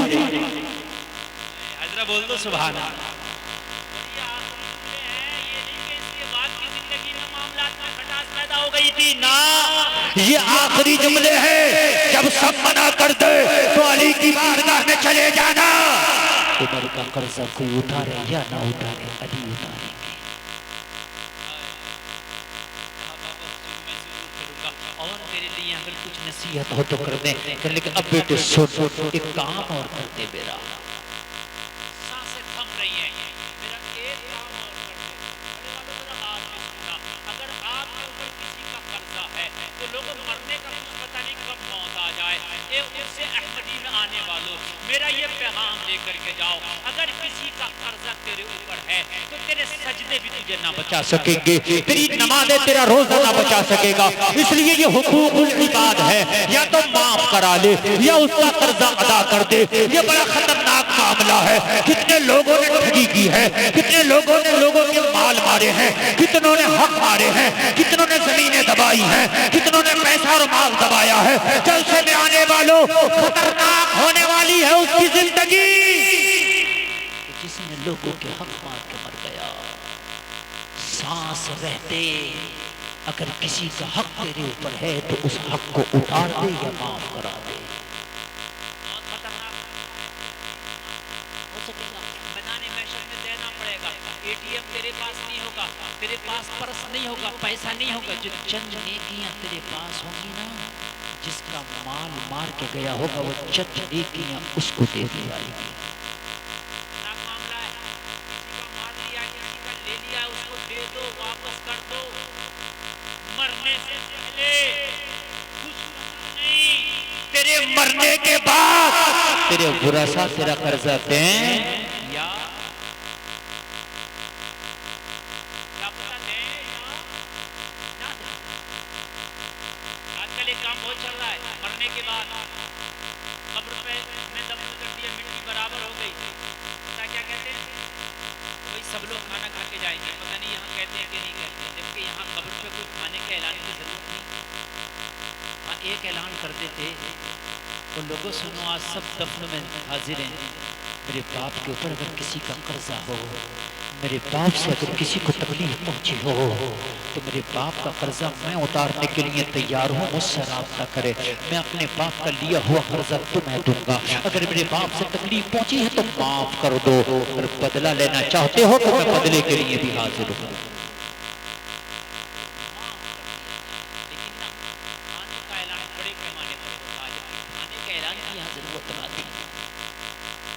حضرت بول دو سبحان اللہ. یہ آخری جملے ہیں, یہ نہیں کہ اس کے بعد کی زندگی میں معاملات میں کھٹاس پیدا ہو گئی تھی, نا, یہ آخری جملے ہیں. جب سب منع کر دے تو علی کی بارگاہ میں چلے جانا. عمر کا قرضہ کوئی اتارے یا نہ اتارے, علی اتاریں گے. اور میرے لیے اگر کچھ نصیحت ہو تو کر دیں, لیکن اب بیٹے سن, ایک کام اور کرتے میرا. سانسیں تھم رہی ہیں, میرا ایک کام اور کر دے. بڑے والوں ذرا بات بھی سننا, اگر آپ کے اوپر کسی کا قرضہ ہے تو لوگوں مرنے کا کچھ پتہ نہیں کب موت آ جائے. ان سے احمدی میں آنے والوں, میرا یہ پیغام لے کر کے جاؤ, اگر کسی کا قرضہ تیرے اوپر ہے تو تیرے سجدے بھی تجھے نہ بچا سکیں گے, تیری نمازیں تیرا روزہ نہ بچا سکے گا. اس لیے یہ حقوق العباد ہے, یا تو معاف کرا لے یا اس کا قرضہ ادا کر دے. یہ بڑا خطرناک معاملہ ہے. کتنے لوگوں نے ٹھگی کی ہے, کتنے لوگوں نے لوگوں کے مال مارے ہیں, کتنوں نے حق مارے ہیں, کتنوں نے زمینیں دبائی ہیں, کتنوں نے پیسہ اور مال دبایا ہے. جلسے میں آنے والوں, خطرناک ہونے والی ہے اس کی زندگی. جس نے لوگوں کے حق مار کے مر گیا. سانس رہتے اگر کسی کا حق تیرے اوپر ہے تو اس حق کو اتار دے یا معاف کرا دے. بہت خطرناک ہو سکے گا. میدان محشر میں دینا پڑے گا. اے ٹی ایم تیرے پاس نہیں ہوگا, تیرے پاس پرس نہیں ہوگا, پیسہ نہیں ہوگا. جو چند نیکیاں تیرے پاس ہوں گی نا, جس کا مال مار کے گیا ہوگا وہ چند نیکیاں اس کو دے دی جائے گی. معاملہ ہے, کسی کا مار لیا, کسی کا لے لیا, اس کو دے دو, واپس کر دو. مرنے سے پہلے کچھ نہیں, تیرے مرنے کے بعد تیرے ورثہ تیرا قرضہ دیں یا کیا پتہ دیں یا نہ دیں. آج کل ایک کام بہت چل رہا ہے, مرنے کے بعد قبر پہ میں دفن کر دیا, مٹی برابر ہو گئی, پتہ کیا کہتے ہیں, وہی سب لوگ کھانا کھا کے جائیں گے. پتہ نہیں یہاں کہتے ہیں کہ نہیں کہتے ہیں, جبکہ یہاں قبر پہ کوئی کھانے کے اعلان کی ضرورت نہیں. ہاں ایک اعلان کر دیتے, اور لوگوں سنو آج سب دفن میں حاضر ہیں, میرے باپ کے اوپر اگر کسی کا قرضہ ہو, میرے باپ سے اگر کسی کو تکلیف پہنچی ہو تو میرے باپ کا قرضہ میں اتارنے کے لیے تیار ہوں, مجھ سے رابطہ کرے. میں اپنے باپ کا لیا ہوا قرضہ تمہیں دوں گا. اگر میرے باپ سے تکلیف پہنچی ہے تو معاف کر دو. اگر بدلہ لینا چاہتے ہو تو میں بدلے کے لیے بھی حاضر ہوں. لیکن نہ, کھانے کا اعلان بڑے پیمانے پر ہوتا ہے, جبکہ کھانے کے اعلان کی یہاں ضرورت نہ تھی.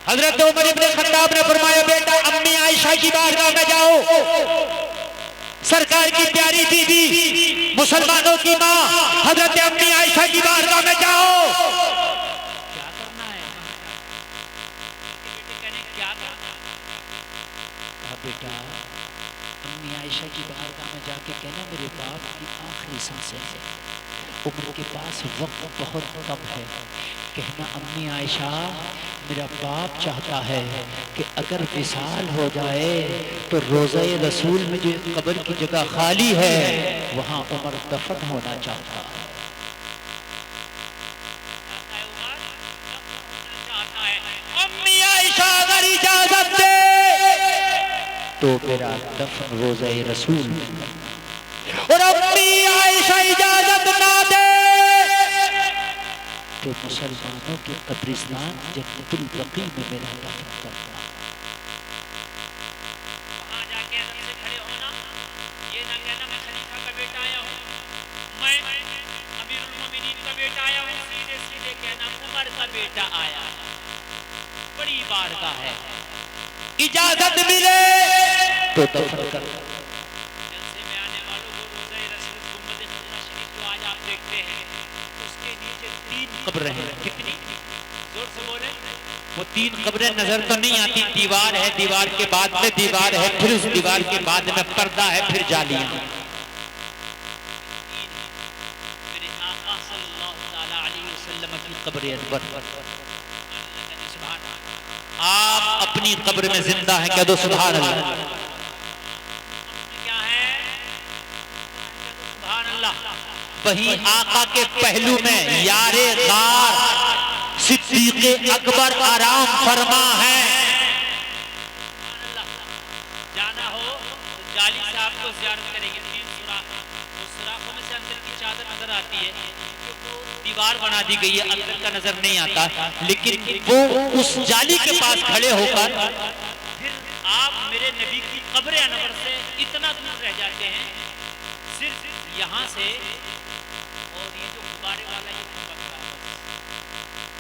حضرت عمر ابن خطاب نے فرمایا, بیٹا امی عائشہ کی بارگاہ میں جاؤ, سرکار کی پیاری بیوی, مسلمانوں کی ماں حضرت امی عائشہ کی بارگاہ میں جاؤ. کیا کرنا ہے, بیٹے کہنے کیا کرنا ہے. کہا بیٹا امی عائشہ کی بارگاہ میں جا کے کہنا میرے باپ کی آخری سانسیں ہیں, عمر کے پاس وقت بہت کم ہے. کہنا امی عائشہ میرا باپ چاہتا ہے کہ اگر وصال ہو جائے تو روضہ رسول میں جو قبر کی جگہ خالی ہے وہاں عمر دفن ہونا چاہتا ہے. امی عائشہ اگر اجازت دے تو میرا دفن روضہ رسول میں, اور امی عائشہ اجازت نہ دے تو مسلمانوں کے قبرستان جنت البقیع میں میرا دفن کرنا. وہاں جا کے ادب سے کھڑے ہونا, یہ نہ کہنا میں خلیفہ کا بیٹا آیا ہوں, میں امیر المومنین کا بیٹا آیا ہوں. سیدھے سیدھے کہنا عمر کا بیٹا آیا, بڑی بارگاہ ہے, اجازت ملے تو دفن کر. جلسے میں آنے والوں کو روضہ رسول گنبد خزرہ شریف جو آج آپ دیکھتے ہیں, اس کے نیچے 3 قبریں ہیں. کتنی, زور سے بولیں, وہ 3 قبریں نظر تو نہیں آتی, دیوار ہے, دیوار کے بعد میں دیوار ہے, پھر اس دیوار کے بعد میں پردہ ہے, پھر جالیاں. میرے آقا صلی اللہ تعالی علیہ وسلم کی قبر انور, سبحان اللہ. آپ اپنی قبر میں زندہ ہیں, کہہ دو سبحان اللہ. کیا ہے, سبحان اللہ. وہیں آقا کے پہلو میں یار غار صدیق اکبر آرام فرما ہے. جانا ہو تو جالی صاحب کو زیارت کریں گے. 3 سوراخ, وہ سوراخوں میں سے اندر کی چادر نظر آتی ہے, دیوار بنا دی گئی ہے, اندر کا نظر نہیں آتا, لیکن وہ اس جالی کے پاس کھڑے ہو کر پھر آپ میرے نبی کی قبر انور سے اتنا دور رہ جاتے ہیں, صرف یہاں سے, اور یہ جو غبارے والا یہ پکڑا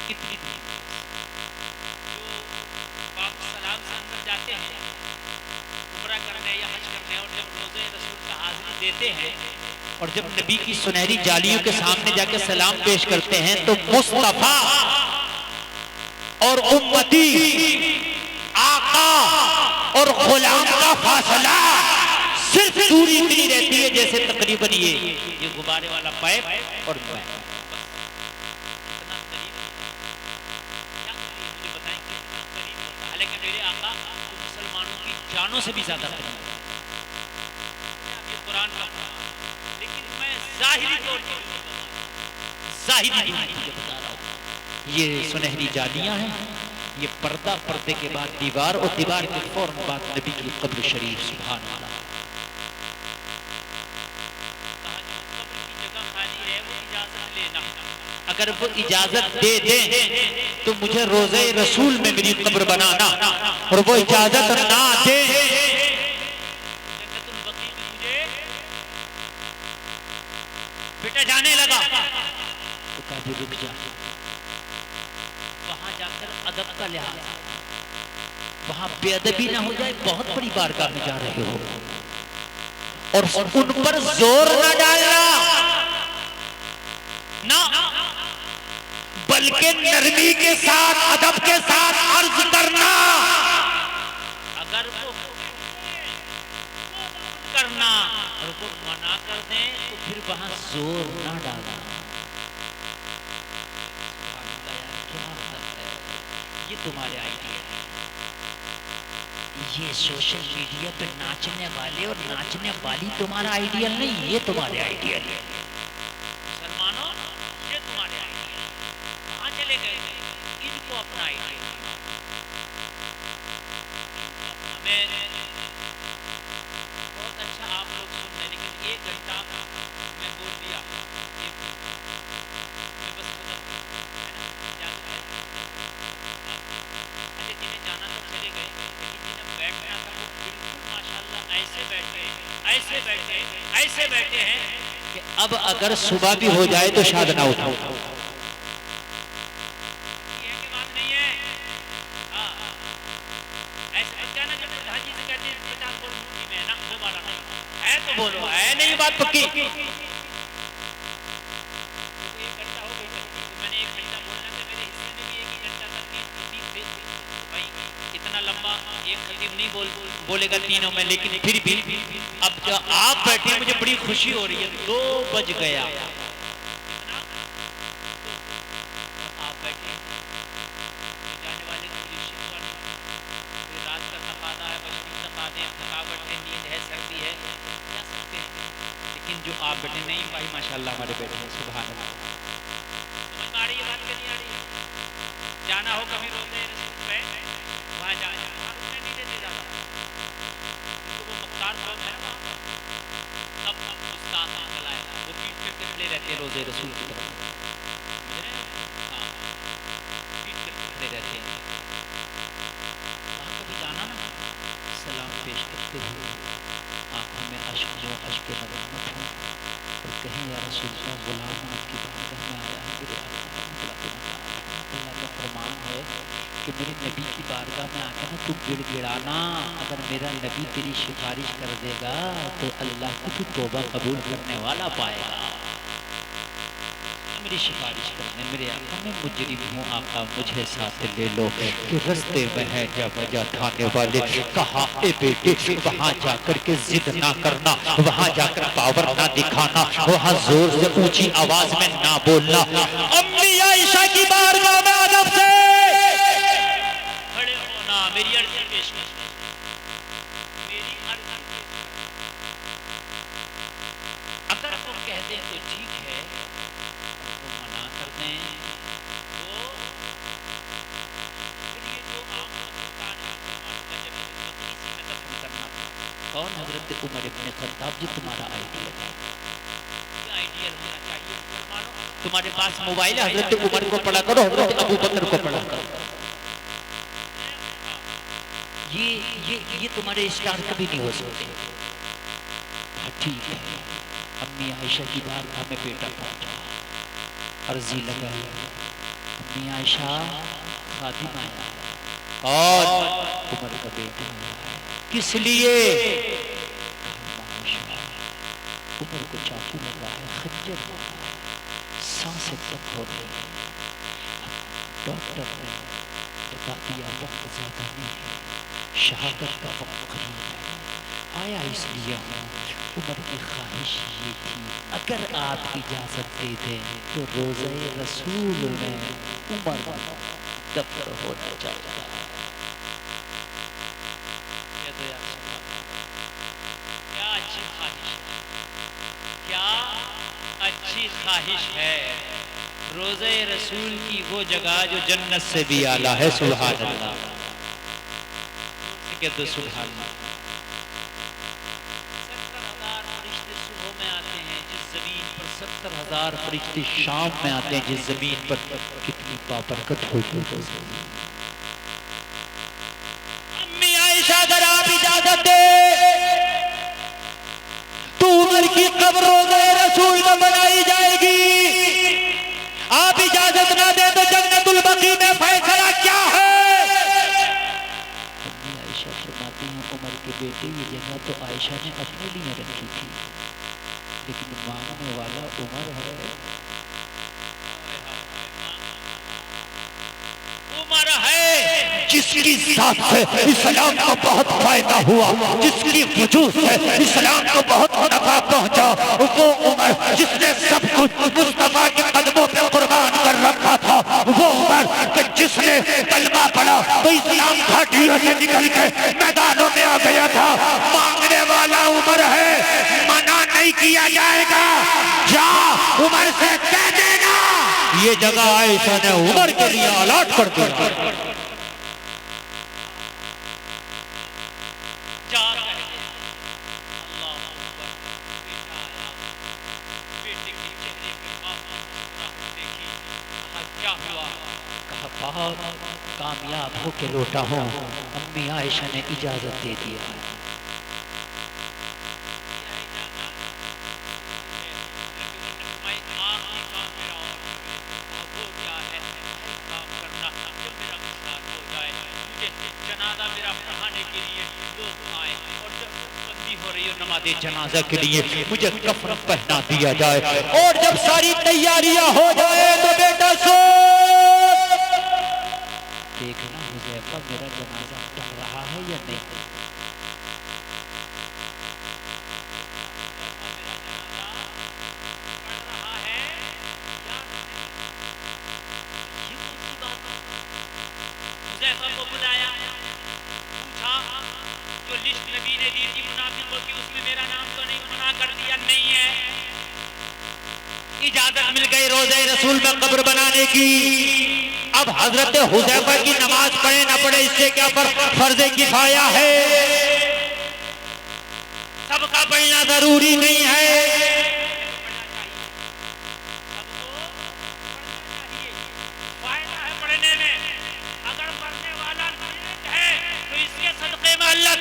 اتنی دور. جو باب السلام سے اندر جاتے ہیں عمرہ کرنے یا حج کرنے, اور جب روضہ رسول کا حاضری دیتے ہیں اور جب نبی کی سنہری جالیوں کے سامنے جا کے سلام پیش کرتے ہیں تو مصطفیٰ اور امتی, آقا اور غلام کا فاصلہ صرف دوری اتنی رہتی ہے جیسے تقریباً یہ غبارے والا پائپ اور میں. اتنا قریب, کیا قریب, مجھے بتائیں کہ اتنا قریب ہوتا ہے. حالانکہ میرے آقا تو مسلمانوں کی جانوں سے بھی زیادہ قریب ہے. یہ قرآن کا فرمان, لیکن میں ظاہری طور پر ظاہری بتا رہا ہوں, یہ سنہری جالیاں ہیں, یہ پردہ، پردے کے بعد دیوار، اور دیوار کے فوراً بعد نبی کی قبر شریف. سبحان اللہ. کہا جو قبر کی جگہ خالی ہے وہ اجازت لینا. اگر وہ اجازت دے دیں تو مجھے روضہ رسول میں میری قبر بنانا، اور وہ اجازت نہ دیں جنت البقیع میں مجھے بیٹا جانے لگا تو کہا جی رک جا. وہاں جا کر ادب کا لحاظ، وہاں بے ادبی نہ ہو جائے. بہت بڑی بارگاہ میں جا رہے ہو، اور ان پر زور نہ ڈالنا، نہ بلکہ نرمی کے ساتھ، ادب کے ساتھ عرض کرنا. اگر وہ کرنا اور وہ منع کر دیں تو پھر وہاں زور نہ ڈالنا. سبحان اللہ یار، کیا مطلب ہے؟ یہ تمہارے آئیڈیا ہے. یہ سوشل میڈیا پہ ناچنے والے اور ناچنے والی تمہارا آئیڈیل نہیں، یہ تمہارے آئیڈیل ہے. مسلمانوں یہ تمہارے آئیڈیا کہاں چلے گئے؟ ان کو اپنا آئیڈیا ہمیں بہت اچھا آپ لوگ سن رہے، لیکن 1 گھنٹہ میں بول دیا میں بس ختم ہے نا. اجازت ہے؟ اچھا جنہیں جانا تھا چلے گئے، لیکن جنہیں بیٹھنا تھا وہ بالکل ماشاءاللہ ایسے بیٹھے ہیں کہ اب اگر صبح بھی ہو جائے تو شاید نہ اٹھاؤ. یہ کہ بات نہیں ہے. ایسے بچہ نا جب حاجی سے کہتے ہیں 50 بول مٹھی میں نا، وہ والا نہیں ہے تو بولو ہے نہیں بات پکی. تو 1 گھنٹہ ہو گئی تقریر، تو میں نے 1 گھنٹہ بولنا تھا، میرے حصے میں بھی 1 گھنٹہ تک 3 خطیب تھے. بھائی اتنا لمبا ایک خطیب نہیں بولے گا تینوں میں، لیکن پھر بھی اب جو آپ بیٹھے ہیں مجھے بڑی خوشی ہو رہی ہے. 2 بج گیا آپ بیٹھے جانے والے کو مجھے شکوہ نہیں. پھر رات کا تقاضا ہے، بشری تقاضے، تھکاوٹ ہے، نیند ہے، سردی ہے، کیا سکتے ہیں. لیکن جو آپ بیٹھے نہیں بھائی ماشاءاللہ ہمارے بیٹھے ہیں. سبحان اللہ. سمجھ میں آ رہی ہے بات کہ نہیں آ رہی ہے؟ جانا ہو کبھی روزے رسول پہ وہاں جانا، وہاں رکنے نہیں دیتے زیادہ، کیونکہ وہ مختار قوم ہے نا وہاں پر. سب استاد نکل آئے، وہ پیٹ کر کے کھڑے رہتے ہیں روزے رسول کی طرف. سمجھ رہے ہیں؟ ہاں پیٹ کر کے کھڑے رہتے ہیں. وہاں کبھی جانا نا، سلام پیش کرتے ہوئے آنکھوں میں اشک ہو، اشک ندامت ہو، اور کہیں یا رسول اللہ غلام آپ کی بارگاہ میں آیا ہے، میرے آقا بڑا گناہگار ہے. اللہ کا فرمان ہے کہ میرے نبی کی بارگاہ میں آ کے نا تو گڑ گڑانا. اگر میرا نبی تیری سفارش کر دے گا تو اللہ کو تو توبہ قبول کرنے والا پائے گا. میری سفارش کرنے، میرے آقا میں مجرم ہوں آقا مجھے ساتھ لے لو. کہ رستے میں ہے جا وجہ تھانے والے، کہا اے بیٹے وہاں جا کر کے ضد نہ کرنا، وہاں جا کر پاور نہ دکھانا، وہاں زور سے اونچی آواز میں نہ بولنا. امی عائشہ کی بارگاہ میں ادب سے کھڑے ہونا، میری عرضی پیش کر، میری عرضی پیش کر. اگر وہ کہہ دیں تو ٹھیک ہے، وہ منع کر دیں تو پھر یہ جو عام مسلمان ہے مسلمانوں کا جب بکری سی میں دفن کرنا، کون؟ حضرت عمر ابن خطاب جی تمہارا آئیڈیل ہے. یہ آئیڈیل ہونا چاہیے مسلمانوں. تمہارے پاس موبائل ہے، حضرت عمر کو پڑھا کرو، حضرت ابو بکر کو پڑھا کرو. یہ تمہارے اسٹار کبھی نہیں ہو سکتے. ہاں ٹھیک ہے. امی عائشہ کی بارگاہ میں بیٹا پہنچا، عرضی لگائی، امی عائشہ خادم آیا. اور عمر کا بیٹا آیا ہے. کس لیے؟ عمر کو چاقو لگا ہے، خنجر لگا ہے، سانسیں تک ہو رہی ہیں. ڈاکٹر نے بتا دیا وقت زیادہ نہیں ہے، شہادت کا وقت قریب ہے. آیا اس لیے ہوں. عمر کی خواہش یہ تھی اگر آپ اجازت دے دیں تو روزہ رسول میں عمر دفن ہونا چاہیے. کیا اچھی خواہش ہے، کیا اچھی خواہش ہے. روزہ رسول کی وہ جگہ جو جنت سے بھی اعلیٰ ہے. سبحان اللہ. کہ دو سبحان اللہ. 70,000 فرشتے صبح میں آتے ہیں جس زمین پر، 70,000 فرشتے شام میں آتے ہیں جس زمین پر. کتنی بابرکت ہوئی. امی عائشہ اگر آپ اجازت دے تو عمر کی قبر روضہ رسول میں بنائی جائے گی. آپ اجازت نہ دیں تو جنت البقیع میں فیصلہ کیا ہے؟ امی عائشہ فرماتی ہیں عمر کے بیٹے یہ جگہ تو عائشہ نے اپنے لیے رکھی تھی، لیکن مانگنے والا عمر ہے. عمر ہے جس کی ذات سے اسلام کو بہت فائدہ ہوا، جس کی وجود سے اسلام کو بہت نفع پہنچا. وہ عمر جس نے سب کچھ مصطفیٰ کے قدموں پہ قربان کر رکھا تھا. وہ عمر کہ جس نے کلمہ پڑھا تو اسلام گھاٹیوں سے نکل کے میدانوں میں آ گیا تھا. مانگنے والا عمر ہے، منع نہیں کیا جائے گا. جا عمر سے کہہ دینا یہ جگہ عائشہ نے عمر کے لیے الاٹ کر دیا. بہت کامیاب ہو کے لوٹا ہوں. امی عائشہ نے اجازت دے دیا. جنازہ کے لیے مجھے کفن پہنا دیا جائے، اور جب ساری تیاریاں ہو جائے تو بیٹا سو دیکھنا حذیفہ میرا جنازہ پڑھ رہا ہے یا نہیں. حذیفہ کو بلایا، پوچھا جو لسٹ نبی نے دی تھی منافقوں کی اس میں میرا نام تو نہیں، منع کر دیا نہیں ہے. اجازت مل گئی روضہ رسول میں قبر بنانے کی. اب حضرت حذیفہ کی نماز پڑھے نہ پڑھے اس سے کیا فرض کفایہ ہے، سب کا پڑھنا ضروری نہیں ہے.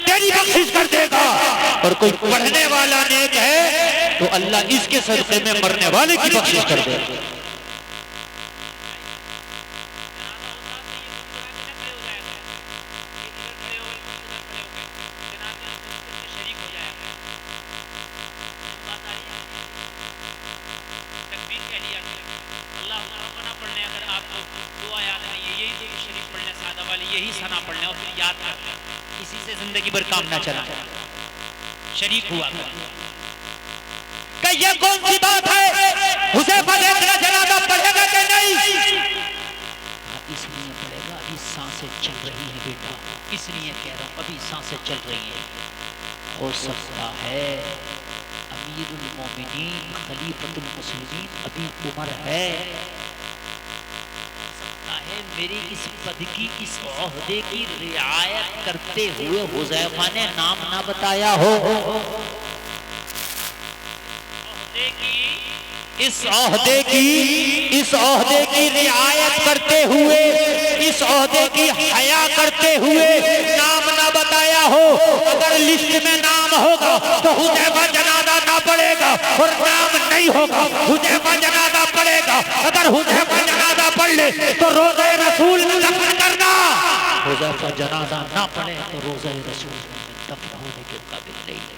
تیری بخشش کر دے گا، اور کوئی پڑھنے والا نیک ہے تو اللہ اس کے صدقے میں مرنے والے کی بخشش کر دے گا. یہی ثنا پڑھنا اور پھر یاد کرنا، اسی سے زندگی بھر کام نہ چلا. شریک ہوا کہ یہ کون سی بات ہے حذیفہ دیکھنا جنازہ پڑھے گا کہ نہیں؟ اس لیے پڑھے گا ابھی سانسیں چل رہی ہیں بیٹا، اس لیے کہہ رہا ہوں ابھی سانسیں چل رہی ہیں. ہو سکتا ہے امیر المومنین خلیفۃ المسلمین ابھی عمر ہے، میری اس پد کی اس عہدے کی رعایت کرتے ہوئے حذیفہ نے نام نہ بتایا ہو. اس عہدے کی رعایت کرتے ہوئے، اس عہدے کی حیا کرتے ہوئے نام نہ بتایا ہو. اگر لسٹ میں نام ہوگا تو حذیفہ جنازہ نہ پڑھے گا، اور نام نہیں ہوگا حذیفہ جنازہ پڑھے گا. اگر حذیفہ جنازہ پڑھ لے تو روضہ رسول میں دفن کرنا، حذیفہ جنازہ نہ پڑھے تو روضہ رسول میں دفن ہونے کے قابل نہیں.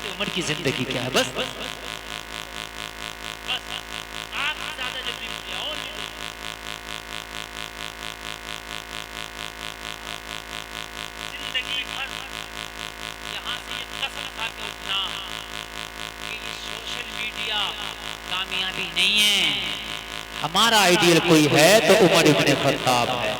عمر کی زندگی کیا ہے، بس کامیابی نہیں ہے. ہمارا آئیڈیل کوئی ہے تو عمر ابن خطاب ہے.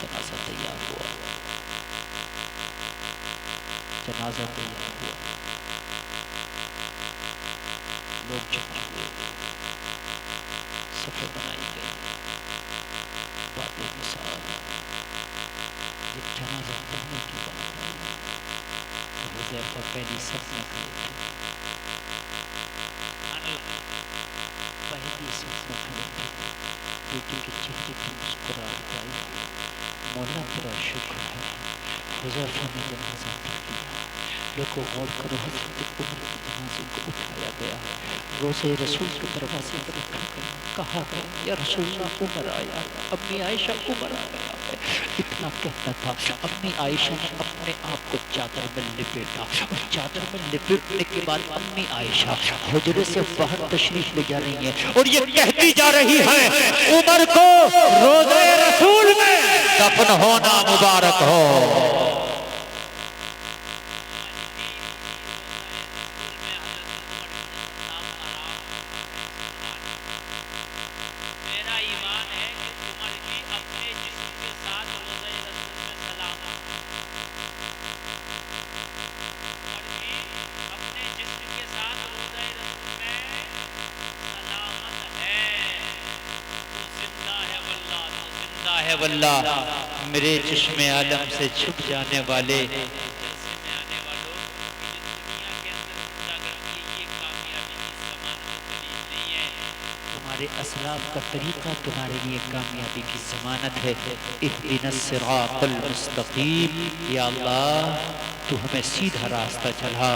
جنازہ تیار ہوا، جنازہ تیار ہوا، لوگ جمع ہوئے، صفیں بنائی گئی، باتیں مثال، جب جنازہ پڑھنے کی بات آئی تو حذیفہ پہلی صف میں کھڑے تھے، پہلی صف میں کھڑے تھے. بیٹی کے چہرے پر مسکراہٹ آئی. مولا تیرا شکر ہے حذیفہ نے جنازہ پڑھ لیا. لوگوں غور کرو، حضرت عمر کے جنازے کو اٹھایا گیا، روضہ رسول کے دروازے پر رکھا گیا، کہا گیا یا رسول اللہ عمر آیا. امی عائشہ عمر آ گیا ہے. اتنا کہنا تھا، امی عائشہ نے اپنے آپ کو چادر میں لپیٹا اور چادر میں لپیٹنے کے بعد امی عائشہ حجرے سے باہر تشریف لے جا رہی ہیں اور یہ کہتی جا رہی ہے عمر کو روضہ رسول میں دفن ہونا مبارک ہو. واللہ میرے چشم عالم سے چھپ جانے والے تمہارے اسلاف کا طریقہ تمہارے لیے کامیابی کی ضمانت ہے. اهدنا الصراط المستقیم. یا اللہ تو ہمیں سیدھا راستہ چلا.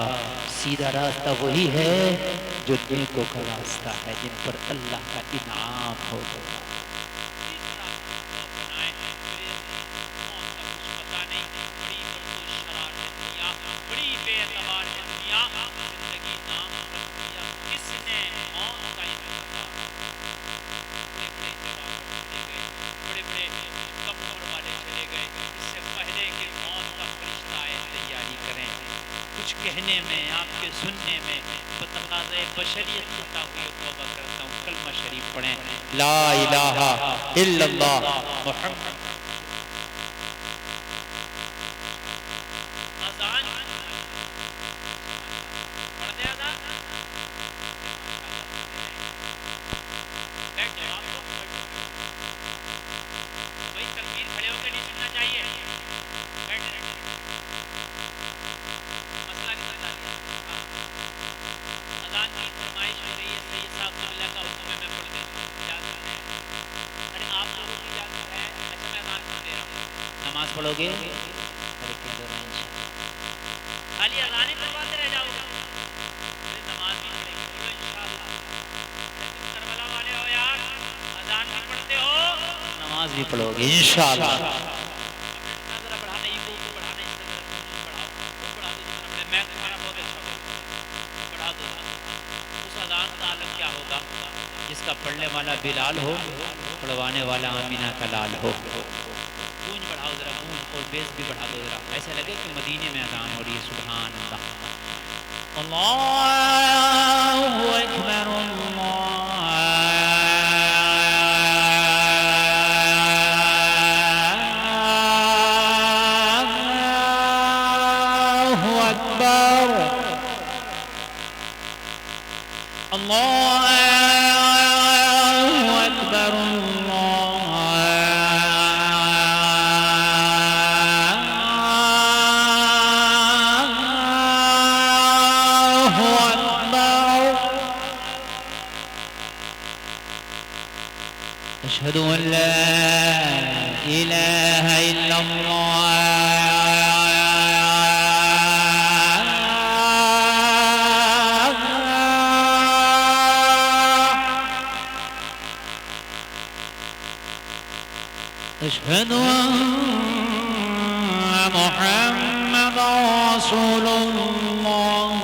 سیدھا راستہ وہی ہے جو نیکوں کا راستہ ہے، جن پر اللہ کا انعام ہوگا. کہنے میں، آپ کے سننے میں بتقاضۂ بشریت ہوتا ہوئی توبہ کرتا ہوں. کلمہ شریف پڑھیں، لا الہ الا اللہ محمد. اذان پڑھ دیا تھا. بھائی تکبیر کھڑے ہو کے نہیں سننا چاہیے. نماز پڑھو گے خالی اذان ہی پڑھواتے رہ جاؤ گے، نماز بھی پڑھیں گے. بولو انشاءاللہ. تم کربلا والے ہو یار، اذان بھی پڑھتے ہو، نماز بھی پڑھو گے انشاءاللہ. ذرا بڑھانا، یہ کو بڑھانا، اس طرح بڑھاؤ، خود بڑھا دو جتنا بڑھے. میں تمہارا بہت اچھا بولوں، بڑھا دو. اس اذان کا عالم کیا ہوگا جس کا پڑھنے والا بلال ہو، پڑھوانے والا آمینہ کا لال ہو. گونج بڑھاؤ ذرا، گونج اور بیس بھی بڑھا دو ذرا، ایسا لگے کہ مدینے میں اذان ہو رہی ہے. سبحان اللہ. اللہ اکبر. اللہ اکبر. أشهد أن لا إله إلا الله. أشهد أن محمد رسول الله.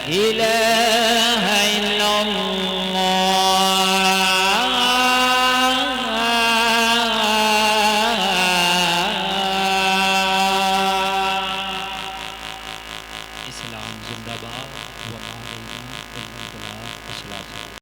إلى